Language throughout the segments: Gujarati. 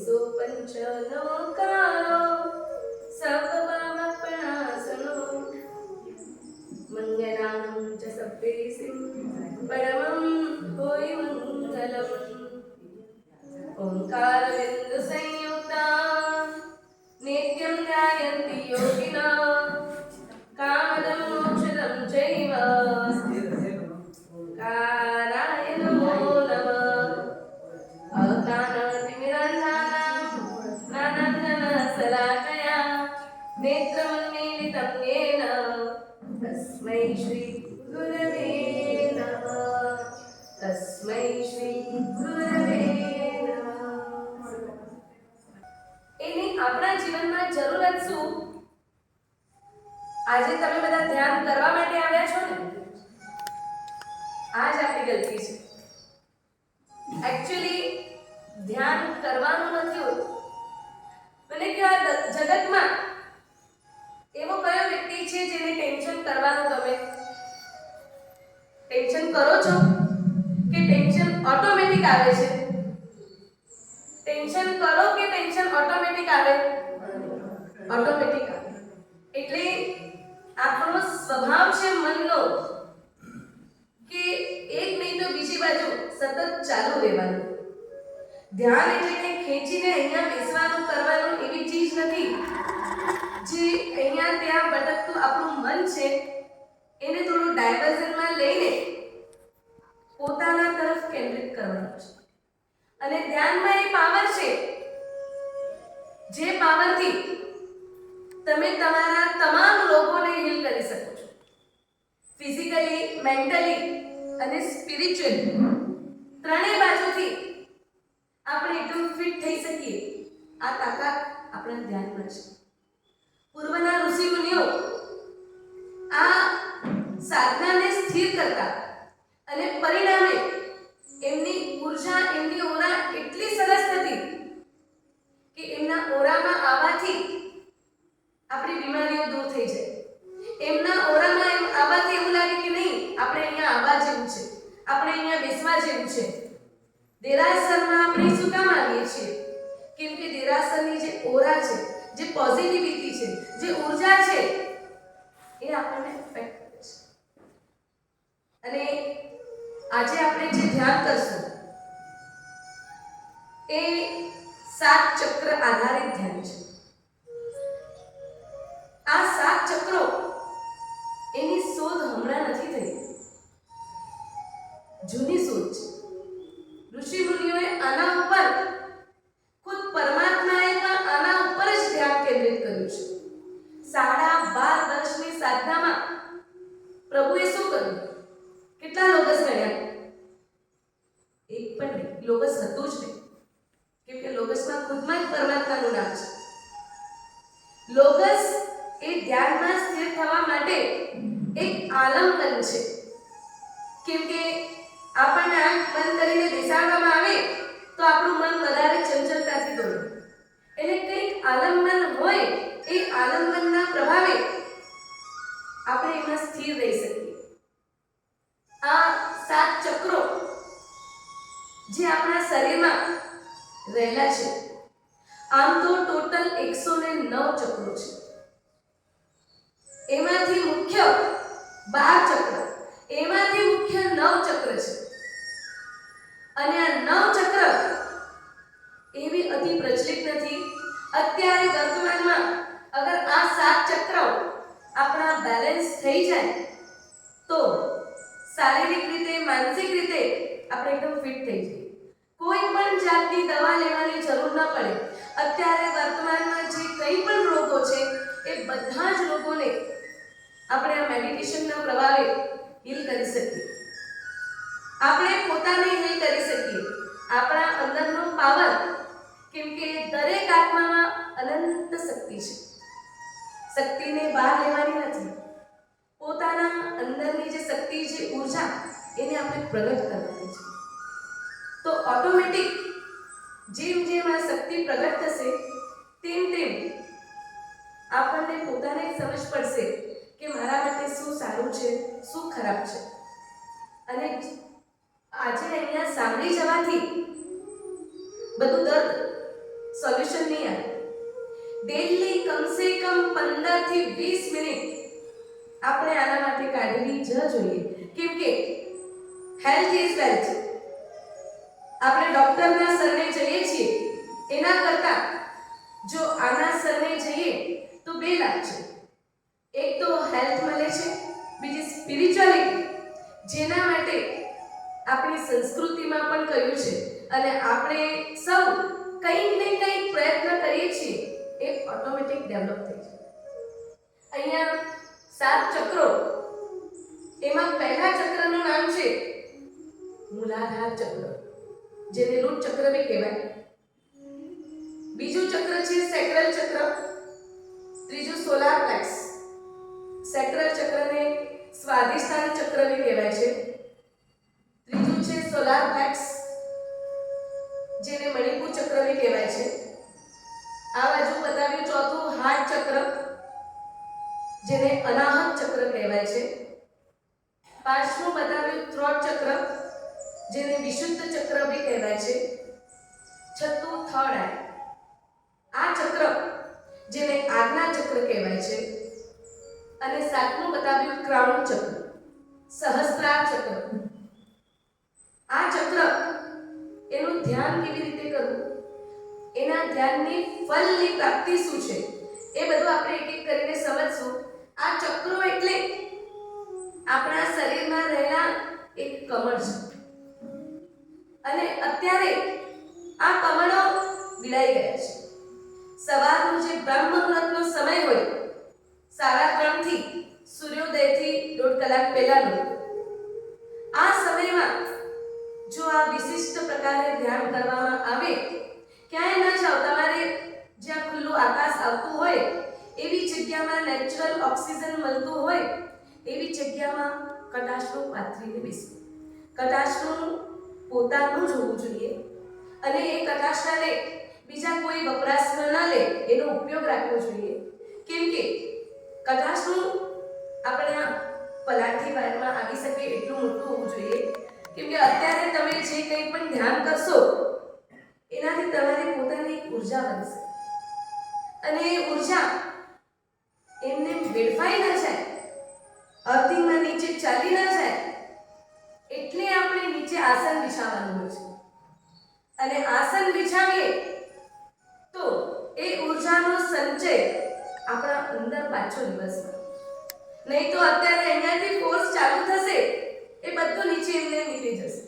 सो पंचनोकारो सर्वपामपणासनो मंगलानं च सप्तेसिं परमं होय मंगलम् ओंकार बिंदु संयुक्ता नित्यं ध्यायन्ति योगिना कामदं मोक्षदं चैव ओंकाराय नमो नमः अज्ञानतिमिरन्धानां ज्ञानाञ्जनशलाकया नेत्रमन्मीलितं येन तस्मै श्री गुरवे नमः तस्मै श्री गुरवे नमः એની આપણા જીવનમાં જરૂરત શું આજે તમે બધા ધ્યાન કરવા માટે આવ્યા છો ને આજ આપણી ગલતી છે एक्चुअली ध्यान करવાનું નથી હોતું મને કે આ જગતમાં એવો કયો વ્યક્તિ છે જેને ટેન્શન કરવાનું ગમે ટેન્શન કરો છો કે ટેન્શન ઓટોમેટિક આવે છે ટેન્શન કરો કે ટેન્શન ઓટોમેટિક આવે ઓટોમેટિક આવે એટલે આપણો સ્વભાવ છે મનનો કે એક નહીં તો બીજી બાજુ સતત ચાલુ રહેવાનું ધ્યાન એટલે કે ખેંચીને અહીંયા બેસવાનું કરવાનું એવી ચીજ નથી જે અહીંયા ત્યાં ભટકતું આપણું મન છે એને થોડું ડાયવર્ઝનમાં લઈને પોતાના તરફ કેન્દ્રિત કરવાનું છે અને ધ્યાનમાં એ પાવર છે જે પાવરથી તમે તમારા તમામ રોગોને હીલ કરી શકો છો ફિઝિકલી મેન્ટલી અને સ્પિરિચ્યુઅલી ત્રણેય બાજુથી આપણે એકદમ ફિટ થઈ શકીએ આ તાકાત આપણા ધ્યાનમાં છે પૂર્વના ઋષિ મુનિઓ આ સાધનાને સ્થિર કરતા અને પરિણામે એમની ઉર્જા એમની ઓરા એટલી સરસ હતી કે એમના ઓરામાં આવવાથી આપણી બીમારીઓ દૂર થઈ જાય એમના ઓરામાં આવવાથી એવું લાગે કે નહીં આપણે અહીંયા આવવા જેવું છે આપણે અહીંયા બેસવા જેવું છે દેરાસરમાં આપણે શું કામ આવીએ છીએ કેમ કે દેરાસરની જે ઓરા છે જે પોઝિટિવિટી છે જે ઉર્જા છે એ આપણને ઇફેક્ટ કરે છે અને આજે આપણે જે ધ્યાન કરશું એ 7 ચક્ર આધારિત ધ્યાન છે આ 7 ચક્રો એની શોધ હમણાં નથી થઈ જૂની શોધ છે ઋષિ મુનિઓએ આના ઉપર ખુદ પરમાત્માએ પણ આના ઉપર જ ધ્યાન કેન્દ્રિત કર્યું છે 12.5 વર્ષની સાધનામાં પ્રભુએ શું કર્યું કેટલા લોગસ ગણ્યા એક પણ નહીં લોગસ હતું જ નહીં કેમ કે લોગસમાં ખુદમાં જ પરમાત્માનું નામ છે લોગસ એ ધ્યાનમાં સ્થિર થવા માટે એક આલંબન છે કેમ કે આપણને આંખ બંધ કરીને બેસાડવામાં આવે તો આપણું મન વધારે ચંચળતાથી દોડે એટલે કંઈક આલંબન હોય એ આલંબનના પ્રભાવે આપણે એમાં સ્થિર રહી શકીએ આ 7 ચક્રો જે આપણા શરીરમાં રહેલા છે આમ તો ટોટલ 109 ચક્રો છે એમાંથી મુખ્ય 12 ચક્ર એમાંથી મુખ્ય 9 ચક્ર છે અને આ 9 ચક્ર એવી અતિ પ્રચલિત નથી અત્યારે વર્તમાનમાં અગર આ 7 ચક્રો આપણા બેલેન્સ થઈ જાય તો શારીરિક રીતે માનસિક રીતે આપણે એકદમ ફિટ થઈ જઈએ કોઈ પણ જાતની દવા લેવાની જરૂર ન પડે અત્યારે વર્તમાનમાં જે કંઈ પણ રોગો છે એ બધા જ રોગોને આપણે આ મેડિટેશનના પ્રભાવે હીલ કરી શકીએ આપણે પોતાને હીલ કરી શકીએ આપણા અંદરનો પાવર કેમ કે દરેક આત્મામાં અનંત શક્તિ છે શક્તિને બહાર લેવાની નથી પોતાના અંદરની જે શક્તિ જે ઊર્જા એને આપણે પ્રગટ કરવાની છે તો ઓટોમેટિક જેમ જેમ આ શક્તિ પ્રગટ થશે તેમ તેમ આપણને પોતાને સમજ પડશે કે મારા માટે શું સારું છે શું ખરાબ છે અને આજે અહીંયા સાંભળી જવાથી બધું દર્દ સોલ્યુશન નહીં આવે. ડેલી કમસે કમ 15 થી 20 મિનિટ આપણે આના માટે કાઢવી જ જોઈએ. કેમ કે હેલ્થ ઇઝ વેલ્થ. આપણે ડોક્ટરના સરને જઈએ છીએ એના કરતા જો આના સરને જઈએ તો 2 લાભ છે. એક તો હેલ્થ મળે છે, બીજી સ્પિરિચ્યુઆલિટી, જેના માટે આપણી સંસ્કૃતિમાં પણ કહ્યું છે અને આપણે સૌ કંઈક ને કંઈક પ્રયત્ન કરીએ છીએ એ ઓટોમેટિક ડેવલપ થઈ જાય. અહીંયા 7 ચક્રો, એમાં પહેલા ચક્રનું નામ છે મૂલાધાર ચક્ર, જેને રૂટ ચક્ર બી કહેવાય. બીજું ચક્ર છે સેક્રલ ચક્ર, ત્રીજું સોલાર પ્લેક્સ. સેક્રલ ચક્રને સ્વાધિષ્ઠાન ચક્ર બી કહેવાય છે. ત્રીજું છે સોલાર પ્લેક્સ, જેને મણિપુર ચક્ર બી કહેવાય છે. આ બાજુ બતાવ્યું ચોથું હાર્ટ ચક્ર, જેને અનાહત ચક્ર કહેવાય છે. પાંચમું બતાવ્યું થ્રોટ ચક્ર, જેને વિશુદ્ધ ચક્ર બી કહેવાય છે. છઠ્ઠું થર્ડ આઈ, આ ચક્ર જેને આજ્ઞા ચક્ર કહેવાય છે. અને સાતમું બતાવ્યું ક્રાઉન ચક્ર, સહસ્ત્રાર ચક્ર. આ ચક્ર એનું ધ્યાન કેવી રીતે કરવું, એના ધ્યાનની ફલની પ્રાપ્તિ શું છે, એ બધું આપણે એક એક કરીને સમજશું. આ ચક્રો એટલે આપણા શરીરમાં રહેલા એક કમળ છે અને અત્યારે આ કમળો વિડાઈ ગયા છે. સવારનું જે બ્રહ્મ મુહૂર્તનો સમય હોય 3:30 થી સૂર્યોદયથી 1.5 કલાક પહેલાનો, આ સમયમાં જો આ વિશિષ્ટ પ્રકારે ધ્યાન કરવામાં આવે, ક્યાંય ન જાઓ, તમારે જ્યાં ખુલ્લું આકાશ આવતું હોય એવી જગ્યામાં નેચરલ ઓક્સિજન મળતું હોય એવી જગ્યામાં કટાશનું પાથરીને બેસવું. કટાશનું પોતાનું જ હોવું જોઈએ અને એ કટાશને બીજા કોઈ વપરાશમાં ન લે એનો ઉપયોગ રાખવો જોઈએ. કેમ કે કટાશનું આપણે આ પલાઠી વાયરમાં આવી શકે એટલું મોટું હોવું જોઈએ. કેમ કે અત્યારે તમે જે કંઈ પણ ધ્યાન કરશો એનાથી તમારી પોતાની એક ઉર્જા બનશે અને એ ઉર્જા એમને વેડફાઈ ન જાય, અર્થિંગમાં નીચે ચાલી ન જાય, એટલે આપણે નીચે આસન બિછાવવાનું હોય છે. અને આસન બિછાવીએ તો એ ઉર્જાનો સંચય આપણા અંદર પાછો દિવસમાં. નહીં તો અત્યારે અહીંયાથી ફોર્સ ચાલુ થશે, એ બધું નીચે એમને નીકળી જશે.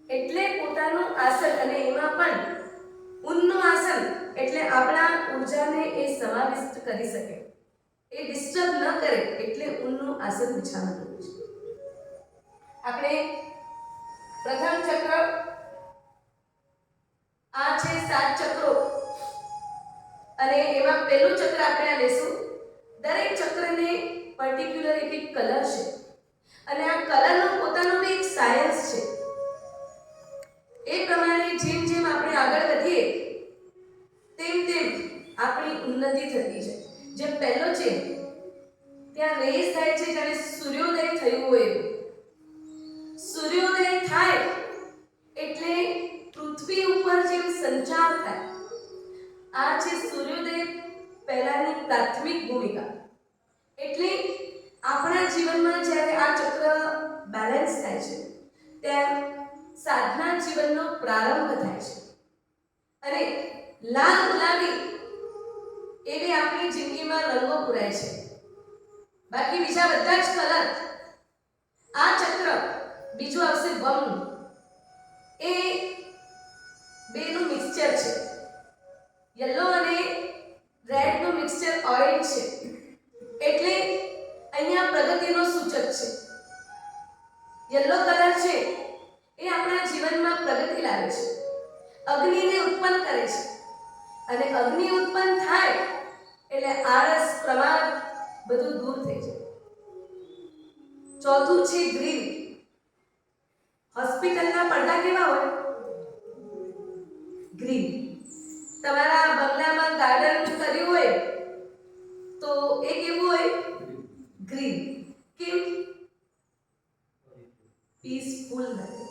એટલે પોતાનું આસન, અને એમાં પણ ઊનનું આસન, એટલે આપણા ઉર્જાને એ સમાવિષ્ટ કરી શકે, એ ડિસ્ટર્બ ન કરે, એટલે ઊનનું આસન બિછાવવાનું છે. આપણે પ્રથમ ચક્ર, આ છે 7 ચક્રો અને એમાં પહેલું ચક્ર આપણે આ લેશું. દરેક ચક્રને પર્ટિક્યુલર એક કલર છે અને આ કલરનો પોતાનો બી એક સાયન્સ છે. એ પ્રમાણે જેમ જેમ આપણે આગળ વધીએ તેમ તેમ આપણી ઉન્નતિ થતી છે. જે પહેલો છે ત્યાં રેસ થાય છે, જ્યારે સૂર્યોદય થયું હોય એવું. સૂર્યોદય થાય એટલે પૃથ્વી ઉપર જેમ સંચાર થાય, આ છે સૂર્યોદય પહેલાની પ્રાથમિક ભૂમિકા. એટલે આપણા જીવનમાં જ્યારે આ ચક્ર બેલેન્સ થાય છે ત્યારે સાધના જીવનનો પ્રારંભ થાય છે અને લાલ ગુલાબી એવી આપણી જિંદગીમાં રંગો પૂરાય છે. બાકી બીજા બધા જ કલર, આ ચક્ર બીજું આવશે વમ, એ બેનું મિક્સચર છે. યલો અને રેડ નું મિક્સચર ઓરેન્જ છે, એટલે અહીંયા પ્રગતિનો સૂચક છે. યલો કલર છે એ આપણા જીવનમાં પ્રગતિ લાવે છે, અગ્નિને ઉત્પન્ન કરે છે અને અગ્નિ ઉત્પન્ન થાય એટલે આળસ, પ્રમાદ બધું દૂર થઈ જાય. ચોથું છે ગ્રીન. હોસ્પિટલના પડદા કેવા હોય? ગ્રીન. તમારા બંગલામાં ગાર્ડન કર્યું હોય તો એ કેવું હોય? ગ્રીન. કેમ? પીસફુલ માટે.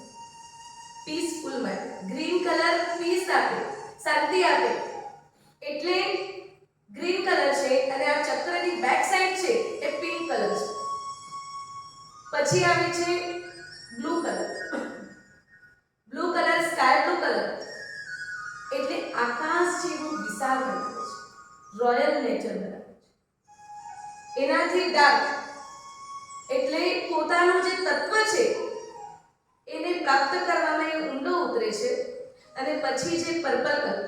પીસફુલ માટે ગ્રીન કલર પીસ આપે, શાંતિ આપે. એટલે ગ્રીન કલર છે અને આ ચક્રની બેક સાઈડ છે એ પિંક કલર છે. પછી આવે છે blue colour. Blue colour sky blue colour એટલે આકાશ જેવું વિશાળ બનાવે છે, રોયલ નેચર બનાવે છે. એનાથી ડાર્ક એટલે પોતાનું જે તત્વ છે એને પ્રાપ્ત કરવામાં એ ઊંડો ઉતરે છે. અને પછી જે પર્પલ કલર,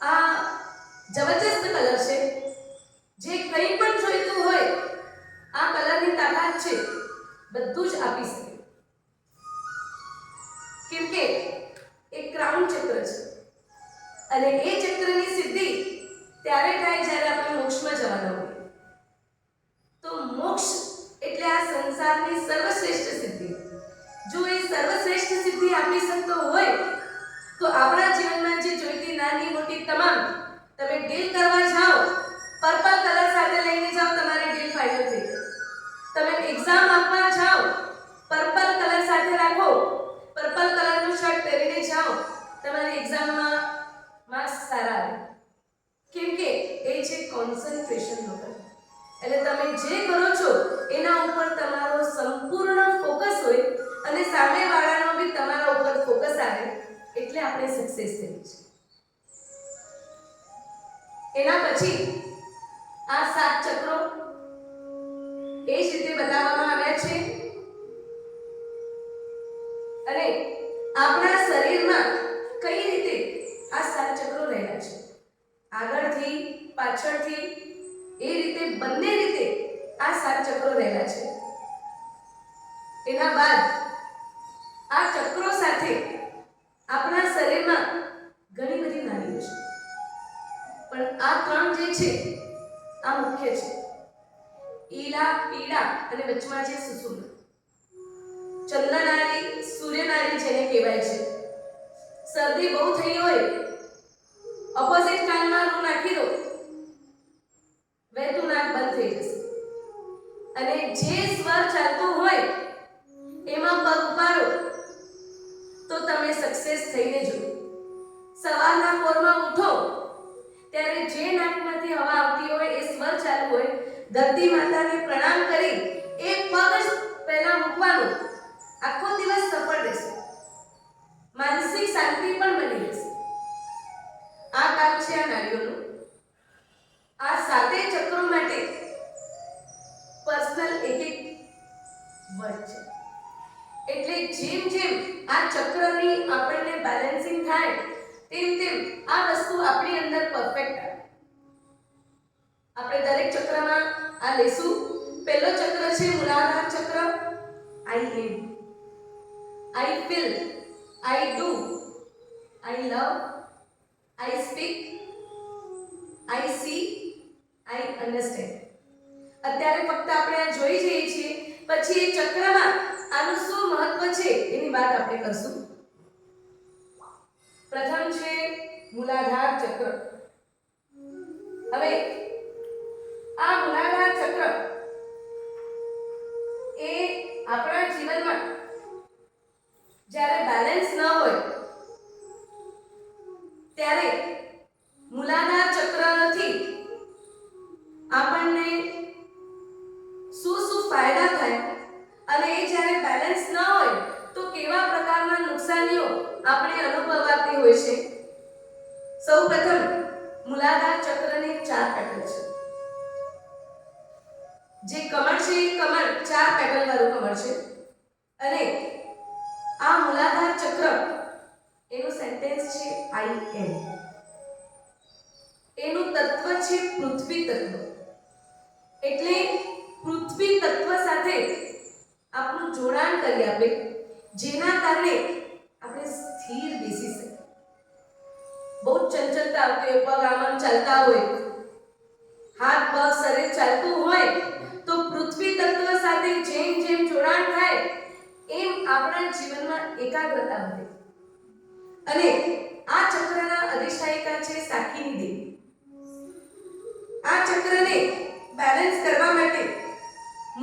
આ જબરજસ્ત કલર છે. જે કંઈ પણ જોઈતું હોય આ કલરની તાકાત છે, બધું જ આપી શકે. કેમ કે એક ક્રાઉન ચક્ર છે અને એ ચક્રની સિદ્ધિ ત્યારે થાય જ્યારે આપણે મોક્ષમાં જવાના હોય. તો મોક્ષ એટલે આ સંસારની સર્વશ્રેષ્ઠ સિદ્ધિ. જો એ સર્વશ્રેષ્ઠ સિદ્ધિ આપી શકતો હોય તો આપણા જીવનમાં જે જોઈતી નાની મોટી તમામ તમે ડીલ કરવા જાઓ, પર્પલ કલર સાથે લઈને જાઓ, તમારી ડીલ ફાઇનલ થઈ જાય. તમે એક્ઝામ આપવા જાઓ, પર્પલ કલર સાથે રાખો, પર્પલ કલરનું શર્ટ પહેરીને જાઓ, તમારી એક્ઝામમાં માર્ક્સ સારા આવે. કેમ કે એ છે કોન્સન્ટ્રેશનનો કલર. એટલે તમે જે કરો છો એના ઉપર તમારો સંપૂર્ણ ફોકસ હોય અને સામેવાળાનો બી તમારા ઉપર ફોકસ આવે એટલે આપણે સક્સેસ થઈએ છીએ. એના પછી આ 7 ચક્રો એ જ રીતે બતાવવામાં આવ્યા છે. અને આપણા શરીરમાં કઈ રીતે આ 7 ચક્રો રહેલા છે, આગળથી પાછળથી એ રીતે બંને રીતે આ 7 ચક્રો રહેલા છે. એના બાદ આ ચક્રો સાથે આપણા શરીરમાં ઘણી બધી નાડીઓ છે, પણ આ 3 જે છે આ મુખ્ય છે. ઈલા, પીડા અને વચમાં છે સુષુમ્ના. ચંદ્રનાડી, સૂર્યનાડી જેને કહેવાય છે. શરદી બહુ થઈ હોય, ઓપોઝિટ કાનમાં રૂ નાખી દો, વહેતું નાક બંધ થઈ જશે. અને જે સ્વર ચાલતું હોય એમાં પગ ઉપાડો તો તમે સક્સેસ થઈને જો. સવારના પોરમાં ઉઠો ત્યારે જે નાકમાંથી હવા આવતી હોય એ સ્વર ચાલુ હોય, ધરતી માતાને પ્રણામ કરી એ પગ જ પહેલા મૂકવાનું. આખો દિવસ સફળ રહેશે, માનસિક શાંતિ પણ બની રહેશે. આ કામ છે આ નાડીઓનું. આ 7 ચક્રો માટે પર્સનલ એક વર્ડ છે. એટલે જેમ જેમ આ ચક્રની આપણને બેલેન્સિંગ થાય તેમ તેમ આ વસ્તુ આપણી અંદર પરફેક્ટ આવે. આપણે દરેક ચક્રમાં આ લેશું. પહેલો ચક્ર છે મૂલાધાર ચક્ર. I am, I feel, I do, I love, I speak, I see, I understand. અત્યારે ફક્ત આપણે આ જોઈ જઈએ છીએ, પછી એ ચક્રમાં આનું શું મહત્વ છે એની વાત આપણે કરશું. પ્રથમ છે મૂલાધાર ચક્ર. હવે આ મૂલાધાર ચક્ર એ આપણા જીવનમાં જ્યારે બેલેન્સ ન હોય ત્યારે મૂલાધાર ચક્રથી આપણને શું શું ફાયદા થાય અને એ જ્યારે બેલેન્સ ન હોય તો કેવા પ્રકારના નુકસાનીઓ આપણે અનુભવાતી હોય છે. સૌપ્રથમ મૂલાધાર ચક્રની 4 પેટર્ન છે. જે કમળ છે એ કમળ 4 પેટર્ન વાળું કમળ છે. અને આ મૂલાધાર ચક્ર એનું સેન્ટેન્સ છે આઈ એમ. એનું તત્વ છે પૃથ્વી તત્વ. એટલે પૃથ્વી તત્વ સાથે આપણું જોડાણ કરી આપે, જેના કારણે આપણે સ્થિર બેસી શકીએ. બહુ ચંચળતા આવતી હોય, પગ આમ ચાલતા હોય, હાથ પગ શરીર ચાલતું હોય તો પૃથ્વી તત્વ સાથે જેમ જેમ જોડાણ થાય એમ આપણા જીવનમાં એકાગ્રતા વધે. અને આ ચક્રના અધિષ્ઠાયિકા છે સાકીની દેવી. આ ચક્રને બેલેન્સ કરવા માટે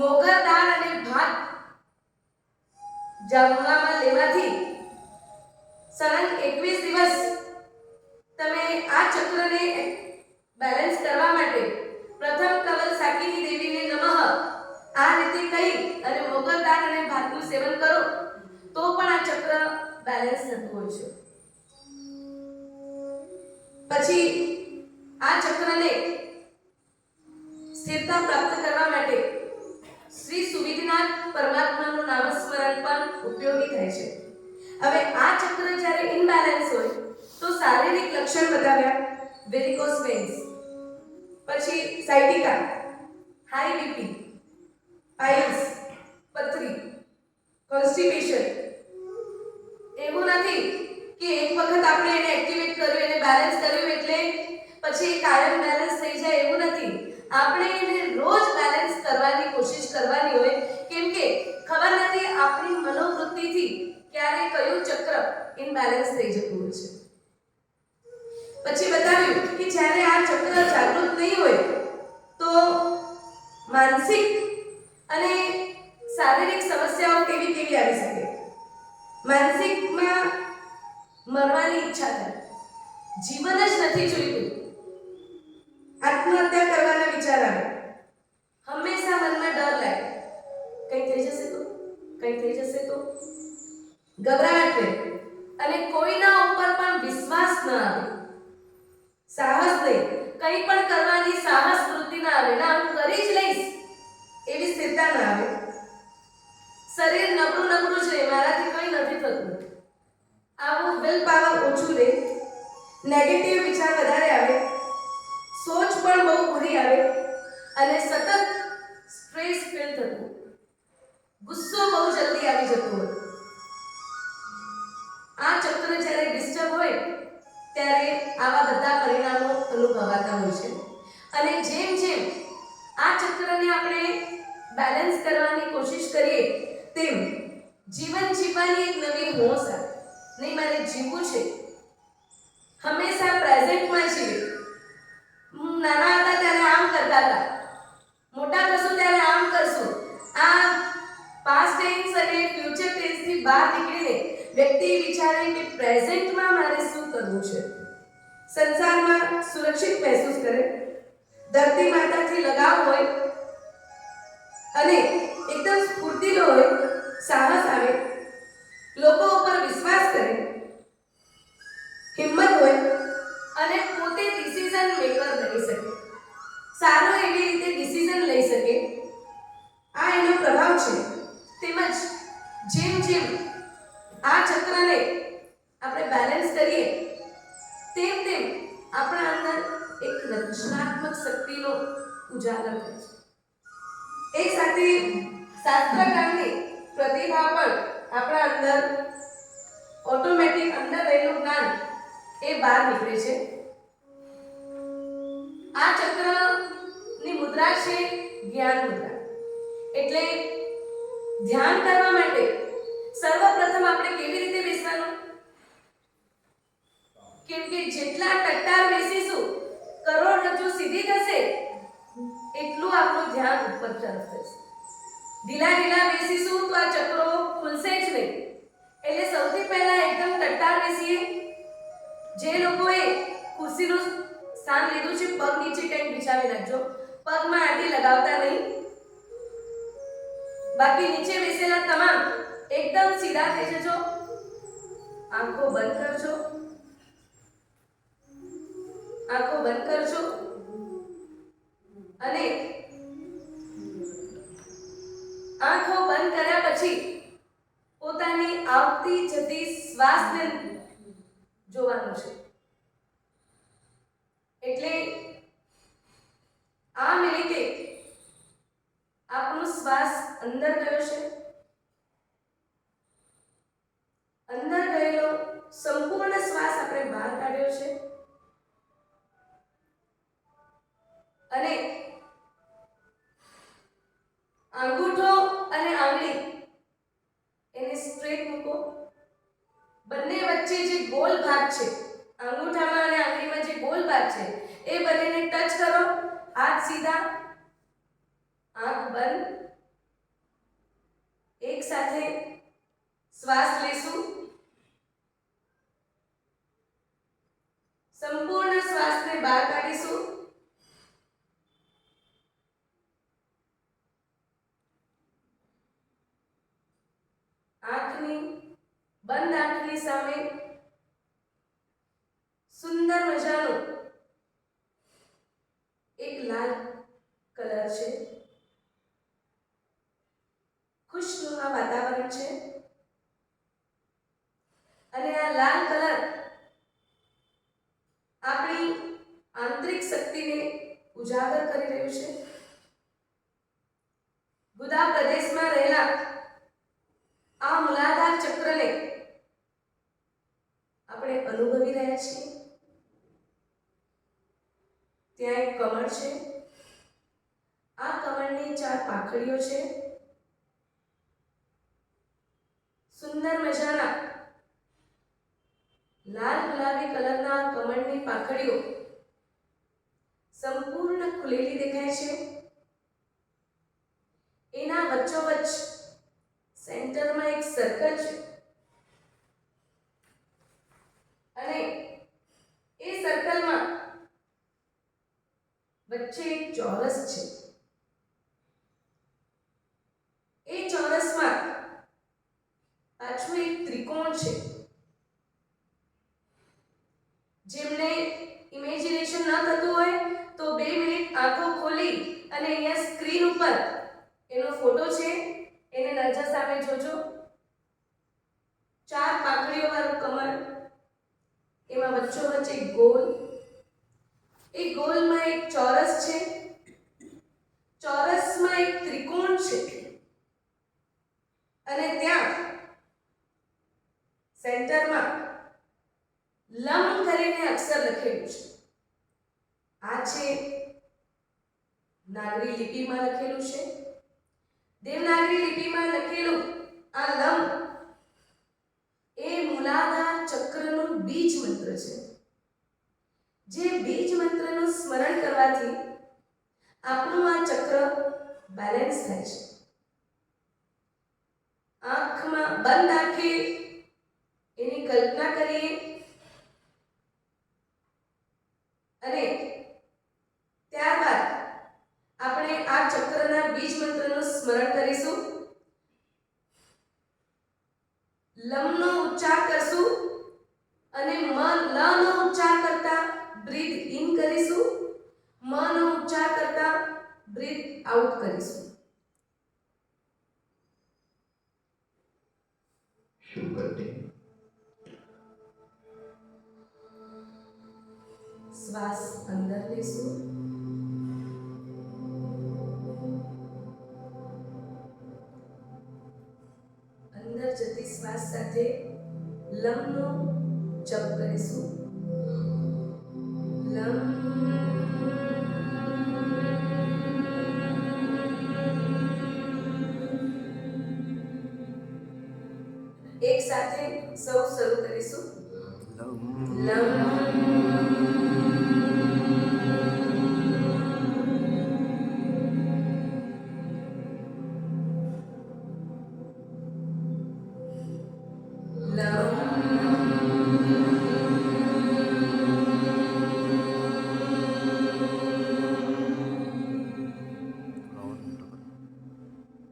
મોગર દાળ અને ભાત જમવામાં લેવાથી સળંગ 21 દિવસ આ ચક્રને બેલેન્સ કરવા માટે પ્રથમ કવલ સાકીની દેવીને નમઃ આ રીતે કહી અને મોગલદાન અને ભાતનું સેવન કરો તો પણ આ ચક્ર બેલેન્સ થતું હોય છે. પછી આ ચક્રને સ્થિરતા પ્રાપ્ત કરવા માટે શ્રી સુવિધનાથ પરમાત્માનું નામસ્મરણ પણ ઉપયોગી થાય છે. હવે આ ચક્ર જ્યારે ઇનબેલેન્સ હોય તો શારીરિક લક્ષણ બતાવ્યા વેરિકોસ વેન્સ, પછી સાઇટિકા, હાઈ બીપી, પાઇલ્સ, પથરી, કોન્સ્ટિપેશન. એવું નથી કે એક વખત આપણે એને એક્ટિવેટ કર્યું એને બેલેન્સ કર્યું એટલે પછી કાયમ બેલેન્સ થઈ જાય એવું નથી. આપણે એને રોજ બેલેન્સ કરવાની કોશિશ કરવાની હોય કેમ કે ખબર નથી આપણી મનોવૃત્તિથી ક્યારે કયું ચક્ર ઇનબેલેન્સ થઈ જતું હોય છે. પછી બતાવ્યું કે જ્યારે આ ચક્ર જાગૃત નહીં હોય તો માનસિક અને શારીરિક સમસ્યાઓ કેવી કેવી આવી શકે. માનસિકમાં મરવાની ઈચ્છા થાય, જીવન જ નથી જોઈતું, આત્મહત્યા કરવાના વિચાર આવે, હંમેશા મનમાં ડર લાગે, કંઈ થઈ જશે તો, કંઈ થઈ જશે તો, ગભરાટ રહે અને કોઈના ઉપર પણ વિશ્વાસ ન આવે, સાહસ નહીં, કંઈ પણ કરવાની સાહસ વૃત્તિ ના આવે, ના હું કરી જ લઈશ એવી સ્થિરતા ના આવે, શરીર નબળું નબળું છે, મારાથી કંઈ નથી થતું, આવું વિલ પાવર ઓછું રહે, નેગેટિવ વિચાર વધારે આવે, સોચ પણ બહુ બુરી આવે અને સતત સ્ટ્રેસ ફીલ થતું, ગુસ્સો બહુ જલ્દી આવી જતો હોય. આ ચક્ર જ્યારે ડિસ્ટર્બ હોય ત્યારે આવા બધા પરિણામો અનુભવાતા હોય છે. અને જેમ જેમ આ ચક્રને આપણે બેલેન્સ કરવાની કોશિશ કરીએ તેમ જીવન જીવવાની એક નવી હોશ આવે. નહીં મારે જીવવું છે, હંમેશા પ્રેઝન્ટમાં જીવે. નાના હતા ત્યારે આમ કરતા હતા, મોટા થશું ત્યારે આમ કરશું. આ પાસ્ટ ટેન્સ અને ફ્યુચર ટેન્સથી બહાર નીકળીને વ્યક્તિ વિચારે કે પ્રેઝન્ટમાં મારે શું કરવું છે, સંસારમાં સુરક્ષિત મહેસૂસ કરે, ધરતી માતાથી લગાવ હોય અને એકદમ સ્ફૂર્તિલો હોય, સાહસ આવે, લોકો ઉપર વિશ્વાસ કરે, હિંમત હોય અને પોતે ડિસિઝન મેકર બની શકે, સારો એવી રીતે ડિસિઝન લઈ શકે. આ એનો પ્રભાવ છે. તેમજ જેમ જેમ આ ચક્રને આપણે બેલેન્સ કરીએ તેમ તેમ આપણા અંદર એક રચનાત્મક શક્તિનો ઉજાગર થાય છે. એક સાથે શાસ્ત્રકારની પ્રતિભા પણ આપણા અંદર ઓટોમેટિક અંદર રહેલું જ્ઞાન એ બહાર નીકળે છે. આ ચક્રની મુદ્રા છે જ્ઞાન મુદ્રા. એટલે ધ્યાન કરવા માટે સર્વપ્રથમ આપણે કેવી રીતે બેસવાનું? કેમ કે જેટલા ટટ્ટાર બેસીશું કરોડરજ્જુ સીધી થશે એટલું આપણું ધ્યાન ઉપર તરફ થશે. ઢીલા ઢીલા બેસીશું તો આ ચક્રો ખુલશે જ નહીં. એટલે સૌથી પહેલા એકદમ ટટ્ટાર બેસીએ. જે લોકોએ ખુરશીનું સ્થાન લીધું છે પગ નીચે કંઈક બિછાવી નાખજો, પગમાં આંટી લગાવતા નહીં. બાકી નીચે બેસેલા તમામ એકદમ સીધા થઈ જજો, આંખો બંધ કરજો, આંખો બંધ કરજો અને આંખો બંધ કર્યા પછી પોતાની આવતી જતી શ્વાસને જોવાનું છે. એટલે આ મિનિટે આપણો શ્વાસ અંદર ગયો છે, અંદર ગયેલો સંપૂર્ણ શ્વાસ આપણે બહાર કાઢ્યો છે અને અંગૂઠો અને આંગળી એને સ્ટ્રેટ મૂકો. બંને વચ્ચે જે ગોલ ભાગ છે, અંગૂઠામાં અને આંગળીમાં જે ગોલ ભાગ છે એ બંનેને ટચ કરો. હાથ સીધા, આંખ બંધ. એક સાથે શ્વાસ લેશું. સંપૂર્ણ આપણે બહાર કાઢીશું. આંખની બંધ આંખની સામે સુંદર મજાનું એક લાલ કલર છે. ખુશનુમા વાતાવરણ છે અને આ લાલ કલર આપણી આંતરિક શક્તિને ઉજાગર કરી રહ્યું છે. ગુદા પ્રદેશમાં રહેલા આ મૂલાધાર ચક્રને આપણે અનુભવી રહ્યા છીએ. ત્યાં એક કમળ છે. આ કમળની 4 પાંખડીઓ છે. સુંદર મજાના લાલ ગુલાબી કલરના કમળની પાંખડીઓ સંપૂર્ણ ખુલેલી દેખાય છે. એના વચ્ચોવચ્ચ સેન્ટરમાં એક સર્કલ છે અને એ સર્કલમાં વચ્ચે એક ચોરસ છે. એ ચોરસમાં પાછું એક ત્રિકોણ છે. જેમને ઇમેજિનેશન ન થતું હોય તો 2 મિનિટ આંખો ખોલી અને અહીંયા સ્ક્રીન ઉપર એનો ફોટો છે, એને નજર સામે જોજો. 4 પાંખડીઓ વાળું કમળ, એમાં વચ્ચોવચ્ચ એક ગોળ, એ ગોળમાં એક ચોરસ છે, ચોરસમાં એક ત્રિકોણ છે અને ત્યાં સેન્ટરમાં લમ કરીને અક્ષર લખેલું છે. આ છે નાગરી લિપિમાં લખેલું છે. દેવનાગરી લિપિમાં લખેલું આ લમ એ મૂલાધાર ચક્રનું બીજ મંત્ર છે. જે બીજ મંત્રનું સ્મરણ કરવાથી આપણું આ ચક્ર બેલેન્સ થાય છે. આંખમાં બંધ આંખે એની કલ્પના કરીએ અને ત્યારબાદ આપણે આ ચક્રના બીજ મંત્રનું સ્મરણ કરીશું. લમનો ઉચ્ચાર કરશું અને લનો ઉચ્ચાર કરતા બ્રીથ ઇન કરીશું, મનો ઉચ્ચાર કરતા બ્રીથ આઉટ કરીશું. શ્વાસ અંદર લેશું, અંદર જતી શ્વાસ સાથે લમનો જપ કરીશું. લમ એક સાથે સૌ શરૂ કરીશું. લમ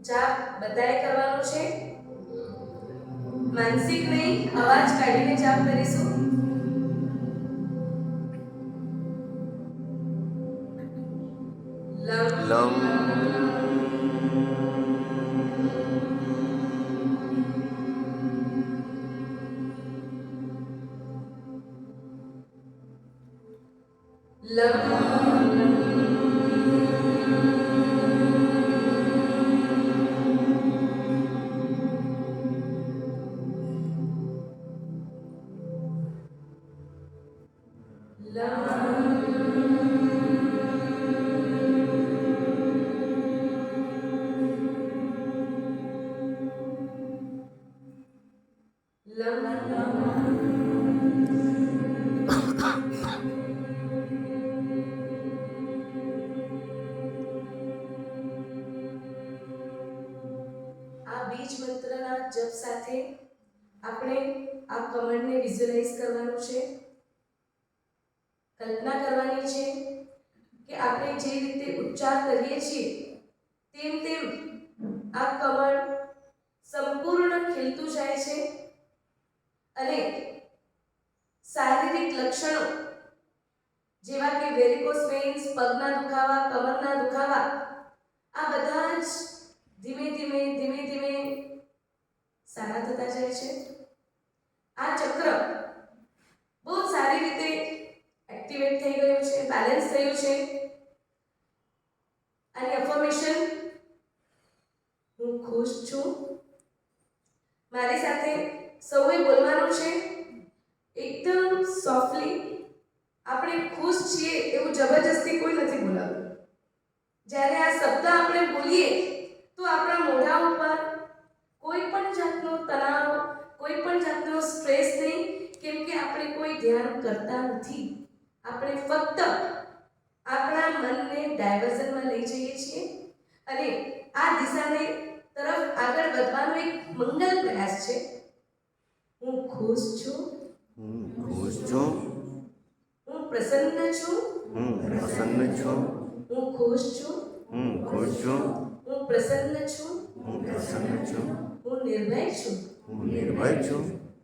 જાપ બધાએ કરવાનો છે. માનસિક નહીં, અવાજ કાઢીને જાપ કરીશું. લમ બીજ મંત્રના જપ સાથે આપણે આ કમળને વિઝ્યુઅલાઇઝ કરવાનું છે. કલ્પના કરવાની છે કે આપણે જે રીતે ઉચ્ચાર કરીએ છીએ તેમ તેમ આ કમળ સંપૂર્ણ ખીલતું જાય છે અને શારીરિક લક્ષણો જેવા કે વેરિકોસ વેઇન્સ, પગના દુખાવા, કમરના દુખાવા, આ બધા જ ધીમે ધીમે સારા થતા જાય છે. આ ચક્ર બહુ સારી રીતે એક્ટિવેટ થઈ ગયું છે, બેલેન્સ થયું છે. આની અફર્મેશન, હું ખુશ છું. મારી સાથે સૌએ બોલવાનું છે એકદમ સોફ્ટલી. આપણે ખુશ છીએ એવું જબરજસ્તી કોઈ નથી બોલાવતું. જ્યારે આ શબ્દ આપણે બોલીએ તો આપણા મોઢા ઉપર કોઈ પણ જાતનો તણાવ, કોઈ પણ જાતનો સ્ટ્રેસ નહીં, કેમ કે આપણે કોઈ ધ્યાન કરતા નથી. આપણે ફક્ત આપણા મનને ડાયવર્ઝનમાં લઈ જઈએ છીએ અને આ દિશાને તરફ આગળ વધવાનો એક મંગલ પ્રયાસ છે. હું ખુશ છું, હું પ્રસન્ન છું, હું ખુશ છું, હું પ્રસન્ન છું, હું નિર્ભય છું,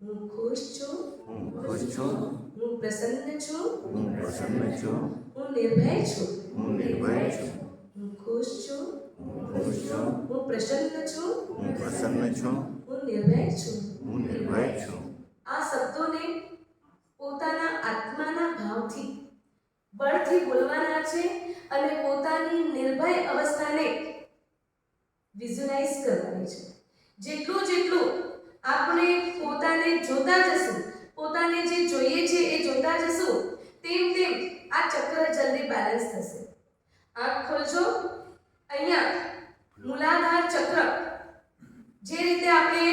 હું ખુશ છું, હું પ્રસન્ન છું, હું નિર્ભય છું, હું ખુશ છું, હું પ્રસન્ન છું, હું નિર્ભય છું. આ શબ્દોને પોતાના આત્માના ભાવથી, બળથી બોલવાના છે અને પોતાની નિર્ભય અવસ્થાને વિઝ્યુલાઇઝ કરવાની છે. જેટલું આપણે પોતાને જોતા જશું, પોતાને જે જોઈએ છે એ જોતા જશું, તેમ આ ચક્ર જલ્દી બેલેન્સ થશે. આંખ ખોલજો. અહીંયા મૂલાધાર ચક્ર, જે રીતે આપણે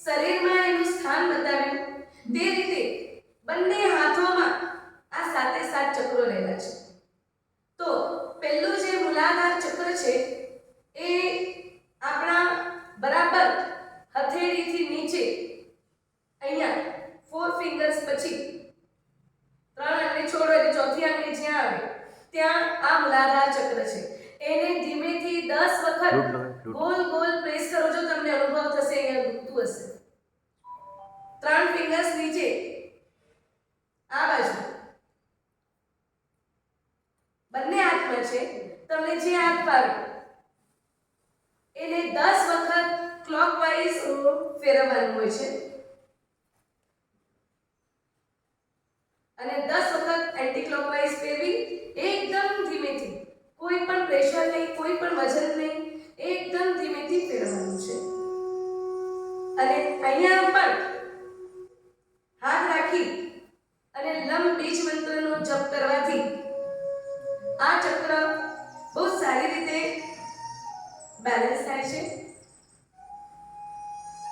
શરીરમાં એનું સ્થાન બતાવ્યું તે રીતે બંને હાથોમાં આ સાતે સાત ચક્રો રહેલા છે. તો પહેલું જે મૂલાધાર ચક્ર છે એ આપણા બરાબર હથેળીથી નીચે અહીંયા 4 ફિંગર્સ પછી 3 આંગળી છોડો એટલે ચોથી આંગળી જ્યાં આવે ત્યાં આ મૂલાધાર ચક્ર છે. એને ધીમેથી 10 વખત ગોલ પ્રેસ કરો. જો તમને અનુભવ થશે અહીંયા દુખતું હશે. 3 ફિંગર્સ નીચે આ બાજુ બંને હાથમાં છે. તમને જે હાથ ફાવે એને 10 વખત ક્લોકવાઇઝ ફેરવવાનું હોય છે અને 10 વખત એન્ટી ક્લોકવાઇઝ ફેરવી એકદમ ધીમેથી, કોઈ પણ પ્રેશર નહીં, કોઈ પણ વજન નહીં, એકદમ ધીમેથી ફેરવવાનું છે. અને અહીંયા પણ હાથ રાખી અને લમ બીજ મંત્રનો જપ કરવાથી આ ચક્ર બહુ સારી રીતે બેલેન્સ થાય છે.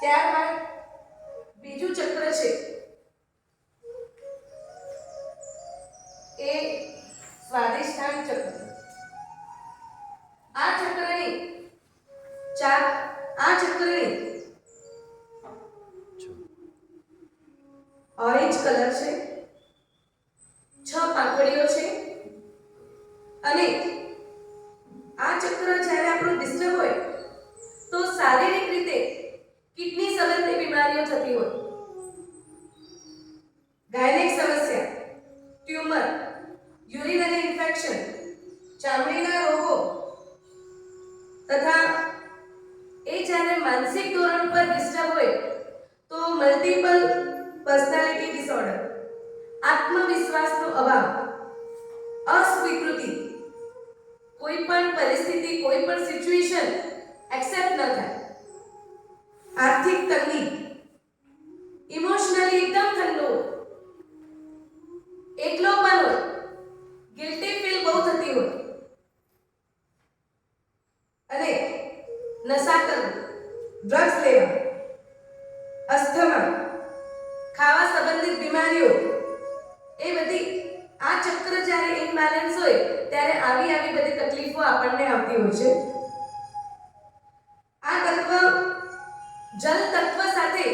ત્યારબાદ બીજું ચક્ર છે એ સ્વાદિષ્ટાન ચક્ર. આ ચક્રની ઓરેન્જ કલર છે, 6 પાંખડીઓ છે અને આ ચક્ર જ્યારે આપણું ડિસ્ટર્બ હોય તો શારીરિક રીતે કિડની સંબંધી બીમારીઓ થતી હોય, ગાયનેક સમસ્યા, ટ્યુમર, યુરિનરી ઇન્ફેક્શન, ચામડીના રોગો તથા એ જ્યારે માનસિક ધોરણ પર ડિસ્ટર્બ હોય તો મલ્ટિપલ પર્સનાલિટી ડિસઓર્ડર, આત્મવિશ્વાસનો અભાવ, અસ્વીકૃતિ, કોઈ પણ પરિસ્થિતિ, કોઈ પણ સિચ્યુએશન એક્સેપ્ટ ન થાય, આર્થિક તંગી, ઇમોશનલી એકદમ ઠંડુ, એકલોપન હોય, ગિલ્ટી ફીલ બહુ થતી હોય અને નશા કરવું, ડ્રગ્સ લેવા, અસ્થમા, ખાવા સંબંધિત બીમારીઓ, એ બધી આ ચક્ર જ્યારે ઇમ્બેલેન્સ હોય ત્યારે આવી બધી તકલીફો આપણને આવતી હોય છે. આ તત્વ જલ તત્વ સાથે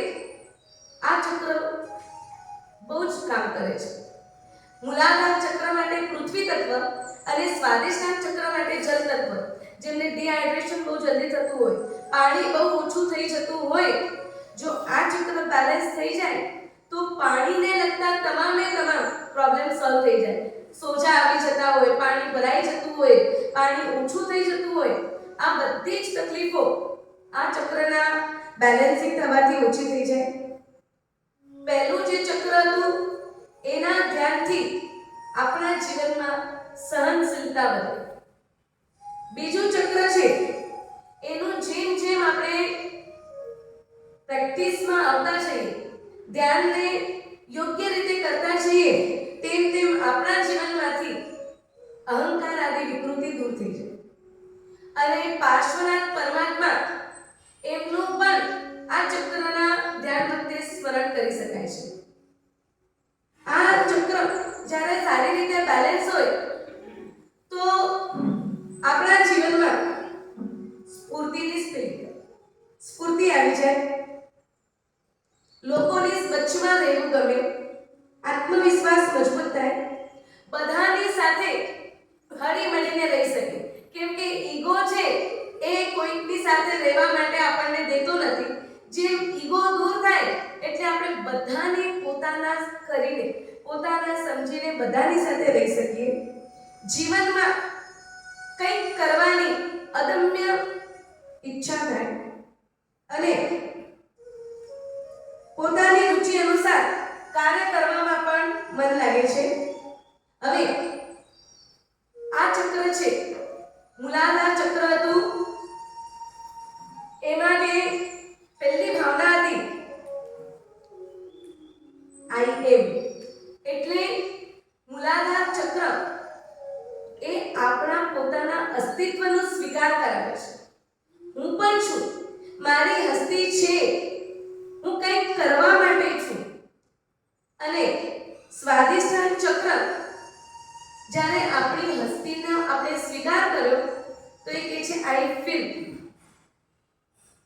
આ ચક્ર બહુ જ કામ કરે છે. મૂલાધાર ચક્ર માટે પૃથ્વી તત્વ અને સ્વાદિષ્ટાન ચક્ર માટે જલ તત્વ, જેમને ડિહાઇડ્રેશન બહુ જલ્દી થતું હોય, પાણી બહુ ઓછું થઈ જતું હોય, જો આ ચક્ર બેલેન્સ થઈ જાય તો પાણીને લગતા તમામે તમામ પ્રોબ્લેમ સોલ્વ થઈ જાય. સોજા આવી જતા હોય, પાણી ભરાઈ જતું હોય, પાણી ઓછું થઈ જતું હોય, આ બધી જ તકલીફો આ ચક્રના બેલેન્સિંગ થવાથી ઓછી થઈ જાય. પહેલું જે ચક્ર હતું એના ધ્યાનથી આપણા જીવનમાં સહનશીલતા વધે. બીજું ચક્ર છે એનું જેમ જેમ આપણે પ્રેક્ટિસમાં આવતા જઈએ, ધ્યાનને યોગ્ય રીતે કરતા જઈએ, તેમ તેમ આપણા જીવનમાંથી અહંકાર આદિ વિકૃતિ દૂર થઈ જાય. અને પાર્શ્વનાથ પરમાત્મા એમનું પણ આ ચક્રના ધ્યાન વખતે સ્મરણ કરી શકાય છે. આ ચક્ર જ્યારે સારી રીતે બેલેન્સ હોય તો આપણા જીવનમાં સ્ફૂર્તિ આવી જાય, લોકોની વચ્ચેમાં રહેવું ગમે, આત્મવિશ્વાસ મજબૂત થાય, બધાની સાથે હળી મળીને રહી શકે. કેમ કે ઈગો છે એ કોઈકની સાથે રહેવા માટે આપણને દેતો નથી. જેમ ઈગો દૂર થાય એટલે આપણે બધાને પોતાના કરીને, પોતાના સમજીને બધાની સાથે રહી શકીએ. જીવનમાં કંઈક કરવાની અદમ્ય ઈચ્છા થાય અને પોતાની રુચિ અનુસાર કાર્ય કરવામાં પણ મન લાગે છે. હવે આ ચક્ર છે મૂલાધાર ચક્ર હતું, એમાં જે પહેલી ભાવના હતી આઈ એમ, એટલે મૂલાધાર ચક્ર એ આપણા પોતાના અસ્તિત્વનો સ્વીકાર કરાવે છે. હું પણ છું, મારી હસ્તી છે, હું કંઈક કરવા માટે છું. અને સ્વાદિષ્ટાન ચક્ર જ્યારે આપણી હસ્તીનો આપણે સ્વીકાર કર્યો તો એ કહે છે આઈ ફીલ,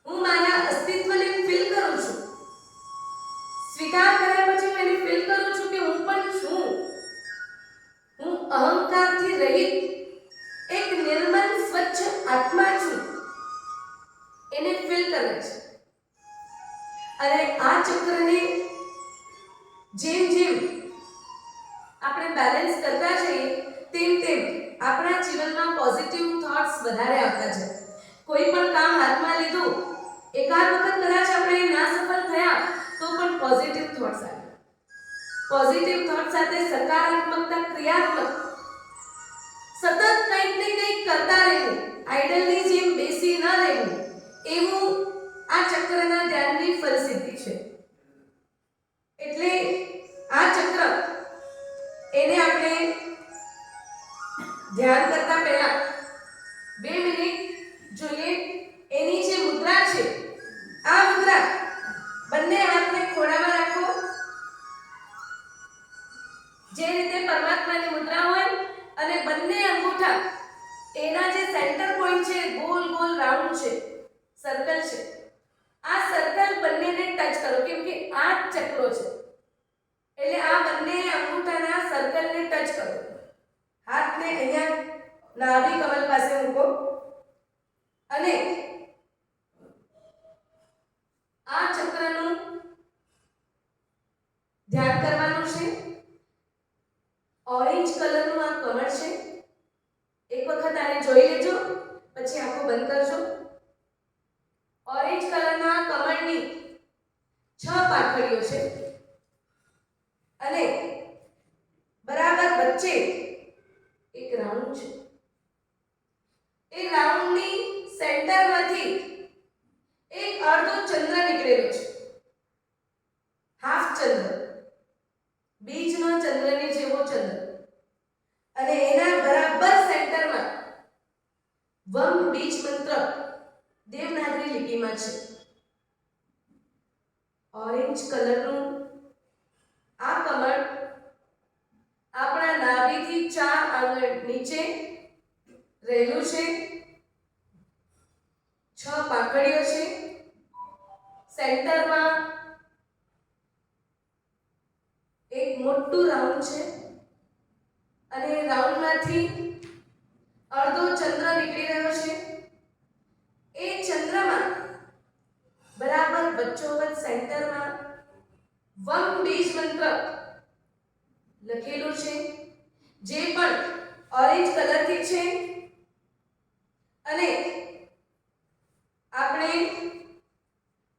હું મારા અસ્તિત્વને ફીલ કરું છું. સ્વીકાર કર્યા પછી હું એને ફીલ કરું છું કે હું પણ છું, હું અહંકારથી રહિત એક નિર્મલ સ્વચ્છ આત્મા છું, એને ફીલ કરે છે. અને આ ચક્રને જેમ જેમ આપણે બેલેન્સ કરતા જઈએ તેમ તેમ આપણા જીવનમાં પોઝિટિવ થોટ્સ વધારે આવતા જાય. કોઈ પણ કામ હાથમાં લીધું, એકાદ વખત કદાચ આપણે ના સફળ થયા તો પણ પોઝિટિવ થોટ્સ આવે. પોઝિટિવ થોટ સાથે સકારાત્મકતા, ક્રિયાત્મક સતત કંઈક ને કંઈક કરતા રહેવું, આઈડલની જેમ બેસી ન રહેવું, એવું આ ચક્રના ધ્યાનની ફલસિદ્ધિ છે. એટલે આ ચક્ર એને આપણે ધ્યાન કરતા પહેલા 2 મિનિટ જોઈએ. એની જે મુદ્રા છે, આ મુદ્રા બંને હાથને ખોળામાં રાખો, જે રીતે પરમાત્માની મુદ્રા હોય, અને બંને અંગૂઠા એના જે સેન્ટર પોઈન્ટ છે, ગોલ ગોલ રાઉન્ડ છે, સર્કલ છે, આ સર્કલ બંનેને ટચ કરો. કેમ કે આ ચક્રો છે એટલે આ બંને અંગૂઠાના સર્કલને ટચ કરો. હાથને અહીંયા નાભી કમલ પાસે મૂકો અને આ ચક્રનું ધ્યાન કરવાનું છે. ઓરેન્જ કલરનું આ કમળ છે. એક વખત આને જોઈ લેજો, પછી આંખો બંધ કરજો. ઓરેન્જ કલરના કમળની 6 પાંખડીઓ છે અને બરાબર વચ્ચે એક રાઉન્ડ છે. એ રાઉન્ડની સેન્ટરમાંથી એક અર્ધો ચંદ્ર નીકળેલો છે, હાફ ચંદ્ર, બીજનો ચંદ્રની જેવો ચંદ્ર. અને એના બરાબર સેન્ટરમાં વમ બીજ મંત્ર દેવનાગરી લિપિમાં છે. ઓરેન્જ કલરનું આ કમળ આપણા નાભીથી 4 આંગળ નીચે રહેલું છે. 6 પાંખડીઓ છે. સેન્ટરમાં એક મોટું રાઉન્ડ છે અને રાઉન્ડમાંથી અડધો ચંદ્ર નીકળી રહ્યો છે. એ ચંદ્રમાં બરાબર વચ્ચોવચ સેન્ટરમાં વમ બીજ મંત્ર લખેલું છે, જે પણ ઓરેન્જ કલરથી છે. અને આપણે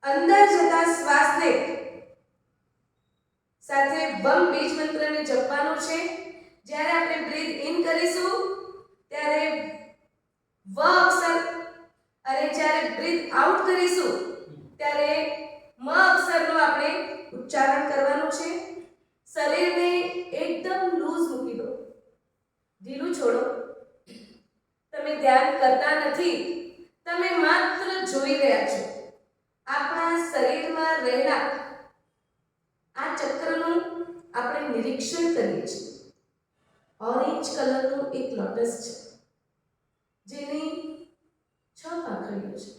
અંદર જતા શ્વાસને સાથે વમ બીજ મંત્રને જપવાનું છે. જ્યારે આપણે બ્રીથ ઇન કરીશું ત્યારે વ અક્ષર, અને જ્યારે બ્રીથ આઉટ કરીશું ત્યારે મ અક્ષરનું આપણે ઉચ્ચારણ કરવાનું છે. શરીરને એકદમ લૂઝ મૂકી દો, ઢીલું છોડો. તમે ધ્યાન કરતા નથી, તમે માત્ર જોઈ રહ્યા છો. આપણા શરીરમાં રહેલા આ ચક્રનું આપણે નિરીક્ષણ કરીએ છીએ. ઓરેન્જ કલરનું એક લોટસ છે, જેની 6 પાંખડીઓ છે.